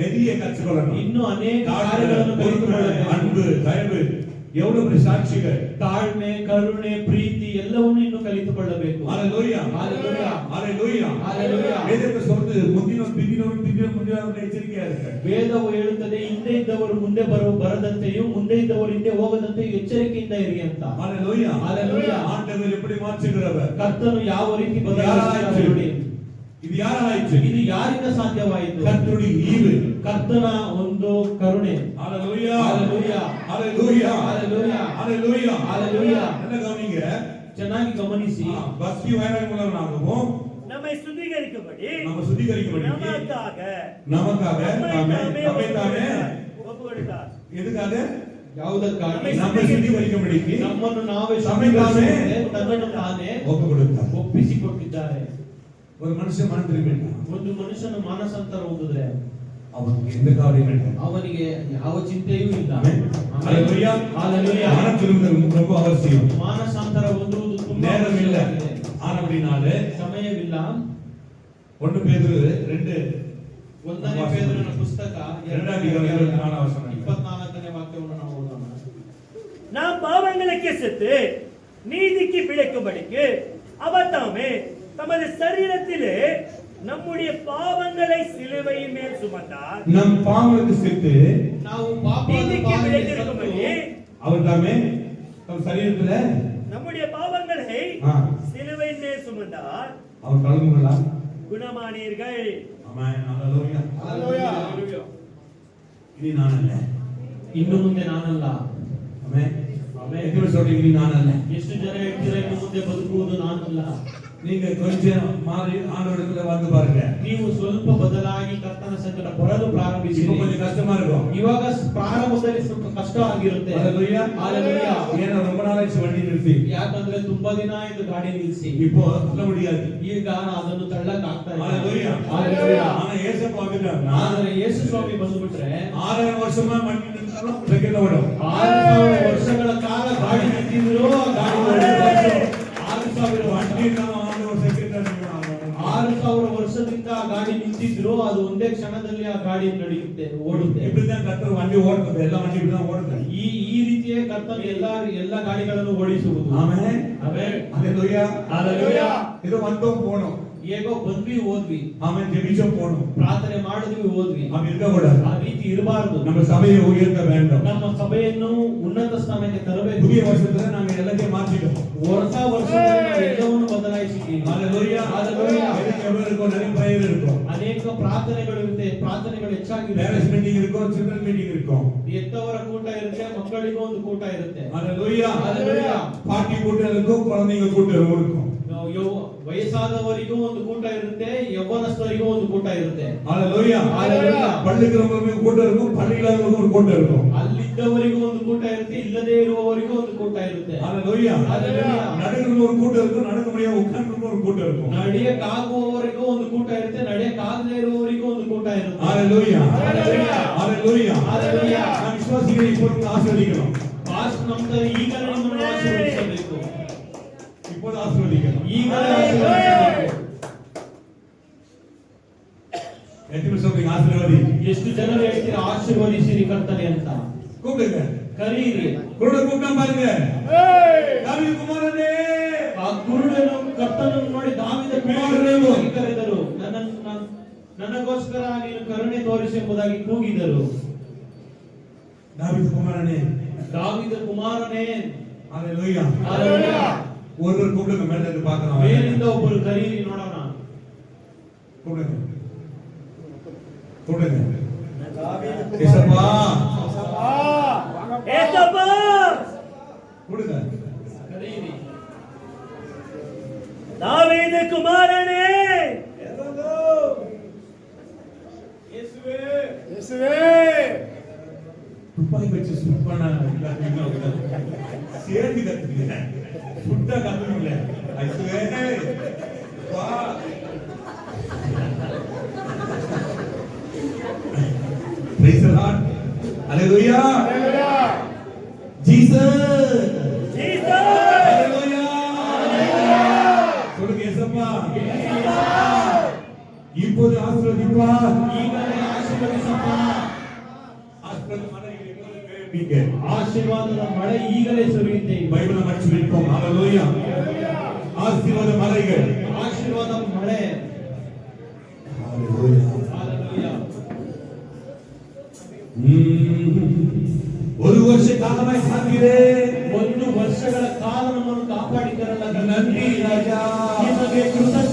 நிறைய கற்றுக்கொள்ளணும்.
ಇನ್ನು ಅನೇಕ ಕಾರ್ಯಗಳನ್ನು ಕಲಿತುಕೊಳ್ಳಬೇಕು.
அன்பு, தயவு, எவ்வளவு பெரிய சாட்சிகள்,
ತಾಳ್ಮೆ, ಕರುಣೆ, ಪ್ರೀತಿ ಎಲ್ಲವನ್ನೂ ಇನ್ನು ಕಲಿತುಕೊಳ್ಳಬೇಕು.
ஹalleluya,
ஹalleluya,
ஹalleluya,
ஹalleluya.
வேதத்தை சொல்றது முந்தினோர் முந்தினோர் எச்சரிக்கையா இருக்கு.
ವೇದವು ಹೇಳುತ್ತದೆ, ಹಿಂದೆ ಇದ್ದವರು ಮುಂದೆ ಬರದಂತೆಯೂ, ಮುಂದೆ ಇದ್ದವರು ಹಿಂದೆ ಹೋಗದಂತೆಯೂ ಎಚ್ಚರಿಕೆಯಿಂದ ಇರಿ ಅಂತ.
ஹalleluya,
ஹalleluya.
ஆண்டவர் எப்படி மாற்றுகிறவர்,
ಕರ್ತನು ಯಾವ ರೀತಿ ಬದಲಾಯಿಸುತ್ತಾನೆ ನೋಡಿ.
இது யாராயிற்று?
ಇದು ಯಾರಿಂದ ಸಾಧ್ಯವಾಯಿತು?
கர்த்தருடைய ஈவு,
ಕರ್ತನ ಒಂದು ಕರುಣೆ.
ஹalleluya,
ஹalleluya,
ஹalleluya,
ஹalleluya,
ஹalleluya,
ஹalleluya.
என்ன கவனிங்க,
ಚೆನ್ನಾಗಿ ಗಮನಿಸಿ.
பக்தி வைராக்கியமுள்ளவனாகவும்
நம்மை சுத்திகரிக்கும்படி
நம்ம சுத்திகரிக்கும்படி
நமக்காக
நமக்காக நம்மை தாமே
ஒப்பு கொடுத்தார்.
எதுக்காக?
ಯಾವುದಕ್ಕಾಗಿ?
நம்மை சுத்திகரிக்கும்படி
ನಮ್ಮನ್ನು ನಾವೇ
நம்மை தாமே
ತನ್ನನ್ನು ತಾನೇ
ஒப்பு கொடுத்தார்.
ಒಪ್ಪಿಸಿಕೊಟ್ಟಿದ್ದಾರೆ.
ஒரு மனுஷன் மனம் திரும்பிட்டான்,
ಒಂದು ಮನುಷ್ಯನ ಮಾನಸಾಂತರ ಹೊಂದಿದ್ರೆ
அவனுக்கு எந்த காரியம் இல்லை,
ಅವನಿಗೆ ಯಾವ ಚಿಂತೆಯೂ ಇಲ್ಲ.
ஹalleluya,
ஹalleluya.
மனம் திரும்புவது ரொம்ப அவசியம்.
ಮಾನಸಾಂತರ ಹೊಂದುವುದು ತುಂಬಾ
நேரம் இல்லை,
ಅವಶ್ಯಕವಾಗಿದೆ.
ஆனபடினாலே
ಸಮಯವಿಲ್ಲ.
1 பேதுரு 2
ಒಂದನೇ ಪೇತ್ರನ ಪುಸ್ತಕ 24ನೇ ವಾಕ್ಯವನ್ನು ನಾವು ಓದೋಣ.
நாம் பாவங்களுக்கு செத்து நீதிக்கு பிழைக்கும்படிக்கு அவர் தாமே தமது சரீரத்திலே நம்முடைய பாவங்களை சிலுவையின் மேல் சுமந்தார்.
நம் பாவங்களுக்கு சேர்த்து
ನಾವು ಪಾಪದ
நீதிக்கு
ಪಾಲಿಗೆ
விளைந்திருக்கும்படி
ಸತ್ತು
அவர் தாமே தம் சரீரத்துல
நம்முடைய பாவங்களை
ஆ.
சிலுவையின் மேல் சுமந்தார்.
அவர் கலந்துங்களா?
குணமானீர்கள்.
ஆமென். ஹalleluya.
Hallelujah.
இனி நான் அல்ல.
ಇನ್ನು ಮುಂದೆ ನಾನಲ್ಲ.
ஆமென்.
ಆಮೆನ್.
எத்தனை சொல்றீங்க இனி நான் அல்ல?
ಎಷ್ಟು ಜನ ಹೇಳ್ತೀರಾ ಇನ್ನು ಮುಂದೆ ಬದುಕುವುದು ನಾನಲ್ಲ?
நீங்க கொஞ்சம் மாறி ஆண்டவரிடத்துல வந்து பாருங்க.
ನೀವು ಸ್ವಲ್ಪ ಬದಲಾಗಿ ಕರ್ತನ ಸಂಕಟ ಬರಲು
இப்போ
ಪ್ರಾರಂಭಿಸಿರಿ.
கொஞ்சம் கஷ்டமா இருக்கும்.
ಇವಾಗ ಪ್ರಾರಂಭದಲ್ಲಿ ಸ್ವಲ್ಪ ಕಷ್ಟ ಆಗಿರುತ್ತೆ.
ஹalleluya.
Hallelujah.
ஏன்னா ரொம்ப நாளாச்சு வண்டி நிறுத்தி.
ಯಾಕಂದ್ರೆ ತುಂಬಾ ದಿನ ಆಯ್ತು ಗಾಡಿ ನಿಲ್ಲಿಸಿ.
இப்போ சொல்ல முடியாது.
ಈಗ ಅದನ್ನು ತಳ್ಳಕ್ ಆಗ್ತಾ ಇಲ್ಲ.
ஹalleluya.
Hallelujah.
ஆனா ஏசப்பா வந்துட்டாருன்னா
ಆದ್ರೆ ಯೇಸು ಸ್ವಾಮಿ ಬಂದ್ಬಿಟ್ರೆ
6000 ವರ್ಷமா வண்டி நிறுத்தாலும் செகண்ட் ஓடும்.
6000 ವರ್ಷಗಳ ಕಾಲ ಗಾಡಿ ನಿಂತಿದ್ರು ಆ ಗಾಡಿ ಓಡುತ್ತೆ. 6000
வண்டி நம்ம ஒரு செகண்ட்
6000 ವರ್ಷದಿಂದ ಆ ಗಾಡಿ ನಿಂತಿದ್ರು ಅದು ಒಂದೇ ಕ್ಷಣದಲ್ಲಿ ಆ ಗಾಡಿ ನಡೆಯುತ್ತೆ, ಓಡುತ್ತೆ.
இப்படிதான் கர்த்தர் வண்டி ஓடுறது. எல்லா வண்டி இப்படிதான் ஓடுது.
ಈ ರೀತಿಯೇ ಕರ್ತನು ಎಲ್ಲ ಗಾಡಿಗಳನ್ನು ಓಡಿಸುವುದು.
ஆமென்.
ಆಮೆನ್.
ஹalleluya.
Hallelujah.
இது வந்தோம் போனோம்.
ಹೇಗೋ ಬಂದ್ವಿ ಹೋದ್ವಿ,
ஆமென். ஜெபிச்சோம் போனோம்.
ಪ್ರಾರ್ಥನೆ ಮಾಡಿದ್ವಿ ಹೋದ್ವಿ.
அப்படி இருக்க கூடாது.
ಆ ರೀತಿ ಇರಬಾರದು.
நம்ம சபையை உயர்த்த வேண்டும்.
ನಮ್ಮ ಸಭೆಯನ್ನು ಉನ್ನತ ಸ್ಥಾನಕ್ಕೆ ತರಬೇಕು.
புதிய வருஷத்துல நாங்க எல்லாத்தையும் மாற்றிட்டோம்.
ಹೊಸ ವರ್ಷದಲ್ಲಿ ನಾವು ಎಲ್ಲವನ್ನು ಬದಲಾಯಿಸಿದ್ದೀವಿ.
ஹalleluya.
Hallelujah.
எவ்வளவு இருக்கும், நிறைய பிரேயர் இருக்கும்.
ಅನೇಕ ಪ್ರಾರ್ಥನೆಗಳು ಇರುತ್ತೆ, ಪ್ರಾರ್ಥನೆಗಳು ಹೆಚ್ಚಾಗಿರುತ್ತೆ.
பேரண்ட்ஸ் மீட்டிங் இருக்கும், சில்ட்ரன் மீட்டிங் இருக்கும்.
ಎತ್ತವರ ಕೂಟ ಇರುತ್ತೆ, ಮಕ್ಕಳಿಗೂ ಒಂದು ಕೂಟ ಇರುತ್ತೆ.
ஹalleluya.
Hallelujah.
பாட்டி கூட்டம் இருக்கும், குழந்தைங்க கூட்டம் இருக்கும்.
ವಯಸ್ಸಾದವರಿಗೂ ಒಂದು ಕೂಟ ಇರುತ್ತೆ, ಯೌವನಸ್ಥರಿಗೂ ಒಂದು ಕೂಟ ಇರುತ್ತೆ.
ஹalleluya.
Hallelujah.
பள்ளிக்கிறவங்களுக்கு கூட்டம் இருக்கும், பள்ளி இல்லாதவங்களுக்கு ஒரு கூட்டம் இருக்கும்.
ಅಲ್ಲಿದ್ದವರಿಗೂ ಒಂದು ಕೂಟ ಇರುತ್ತೆ, ಇಲ್ಲದೇ ಇರುವವರಿಗೂ ಒಂದು ಕೂಟ ಇರುತ್ತೆ.
ஹalleluya.
Hallelujah.
நடக்கிறவங்க ஒரு கூட்டம் இருக்கும், நடக்க முடியாத உட்கார்ந்து ஒரு கூட்டம் இருக்கும்.
ನಡೆಯಕ್ಕಾಗುವವರಿಗೂ ಒಂದು ಕೂಟ ಇರುತ್ತೆ, ನಡೆಯಕ್ಕಾಗದೇ ಇರುವವರಿಗೂ ಒಂದು ಕೂಟ ಇರುತ್ತೆ.
ஹalleluya.
Hallelujah.
ஹalleluya.
Hallelujah.
நான் விசுவாசிகளை இப்பொழுது ஆசீர்வதிக்கிறோம்.
ಪಾಸ್ಟ್ ನಮ್ದು ಈಗಲೇ ನಮ್ಮನ್ನು ಆಶೀರ್ವದಿಸಬೇಕು.
இப்போது ஆசீர்வதிக்கிறோம்.
ಈಗಲೇ ಆಶೀರ್ವದಿಸಬೇಕು.
எத்தனை சொல்றீங்க ஆசீர்வதி?
ಎಷ್ಟು ಜನರು ಹೇಳ್ತೀರಾ ಆಶೀರ್ವದಿಸಿರಿ ಕರ್ತನೆ ಅಂತ?
கூப்பிடுங்க.
ಕರೀರಿ.
குருட கூட்டம் பாருங்க. தாவீது குமாரனே.
ಆ ಕುರುಡನು ಕರ್ತನನ್ನು ನೋಡಿ ದಾವೀದ ಕುಮಾರನೇ ಎಂದು ಕರೆದರು. ನನಗೋಸ್ಕರ ನೀನು ಕರುಣೆ ತೋರಿಸು ಎಂಬುದಾಗಿ ಕೂಗಿದರು.
தாவீது குமாரனே.
ದಾವೀದ ಕುಮಾರನೇ.
ஹalleluya.
Hallelujah.
ஒருவர் கூப்பிடுங்க, மேல இருந்து பார்க்கலாம்.
ಮೇಲಿಂದ ಒಬ್ಬರು ಕರೀರಿ ನೋಡೋಣ.
கூப்பிடுங்க. கூப்பிடுங்க. ஏசப்பா.
ஏசப்பா.
கூப்பிடுங்க.
ಕರೀರಿ.
தாவீது குமாரனே.
துப்பாக்கி வச்சு சுட் பண்ண சேர்த்து கத்துக்கல, சுட்டா கத்துக்கல. ஐசுவே வா. Praise the Lord. Hallelujah. Jesus. Hallelujah. சொல்லுங்க ஏசப்பா. இப்போது ஆசீர்வதிப்பா.
ಈಗಲೇ ಆಶೀರ್ವದಿಸಪ್ಪ. ಆಶೀರ್ವಾದದ ಮಳೆ ಈಗಲೇ ಸುರಿಯುತ್ತೆ.
பைபிளை மடிச்சு விட்டோம். ஹalleluya. ஆசீர்வாத மலைகள்.
ಆಶೀರ್ವಾದ ಮಳೆ.
ஹalleluya.
Hallelujah.
ஒரு வருஷ காலமாய் சாகிறே.
ಒಂದು ವರ್ಷಗಳ ಕಾಲ ನಮ್ಮನ್ನು ಕಾಪಾಡಿದರಲ್ಲ.
நன்றி ராஜா.
ನಿಮಗೆ ಕೃತಜ್ಞತೆ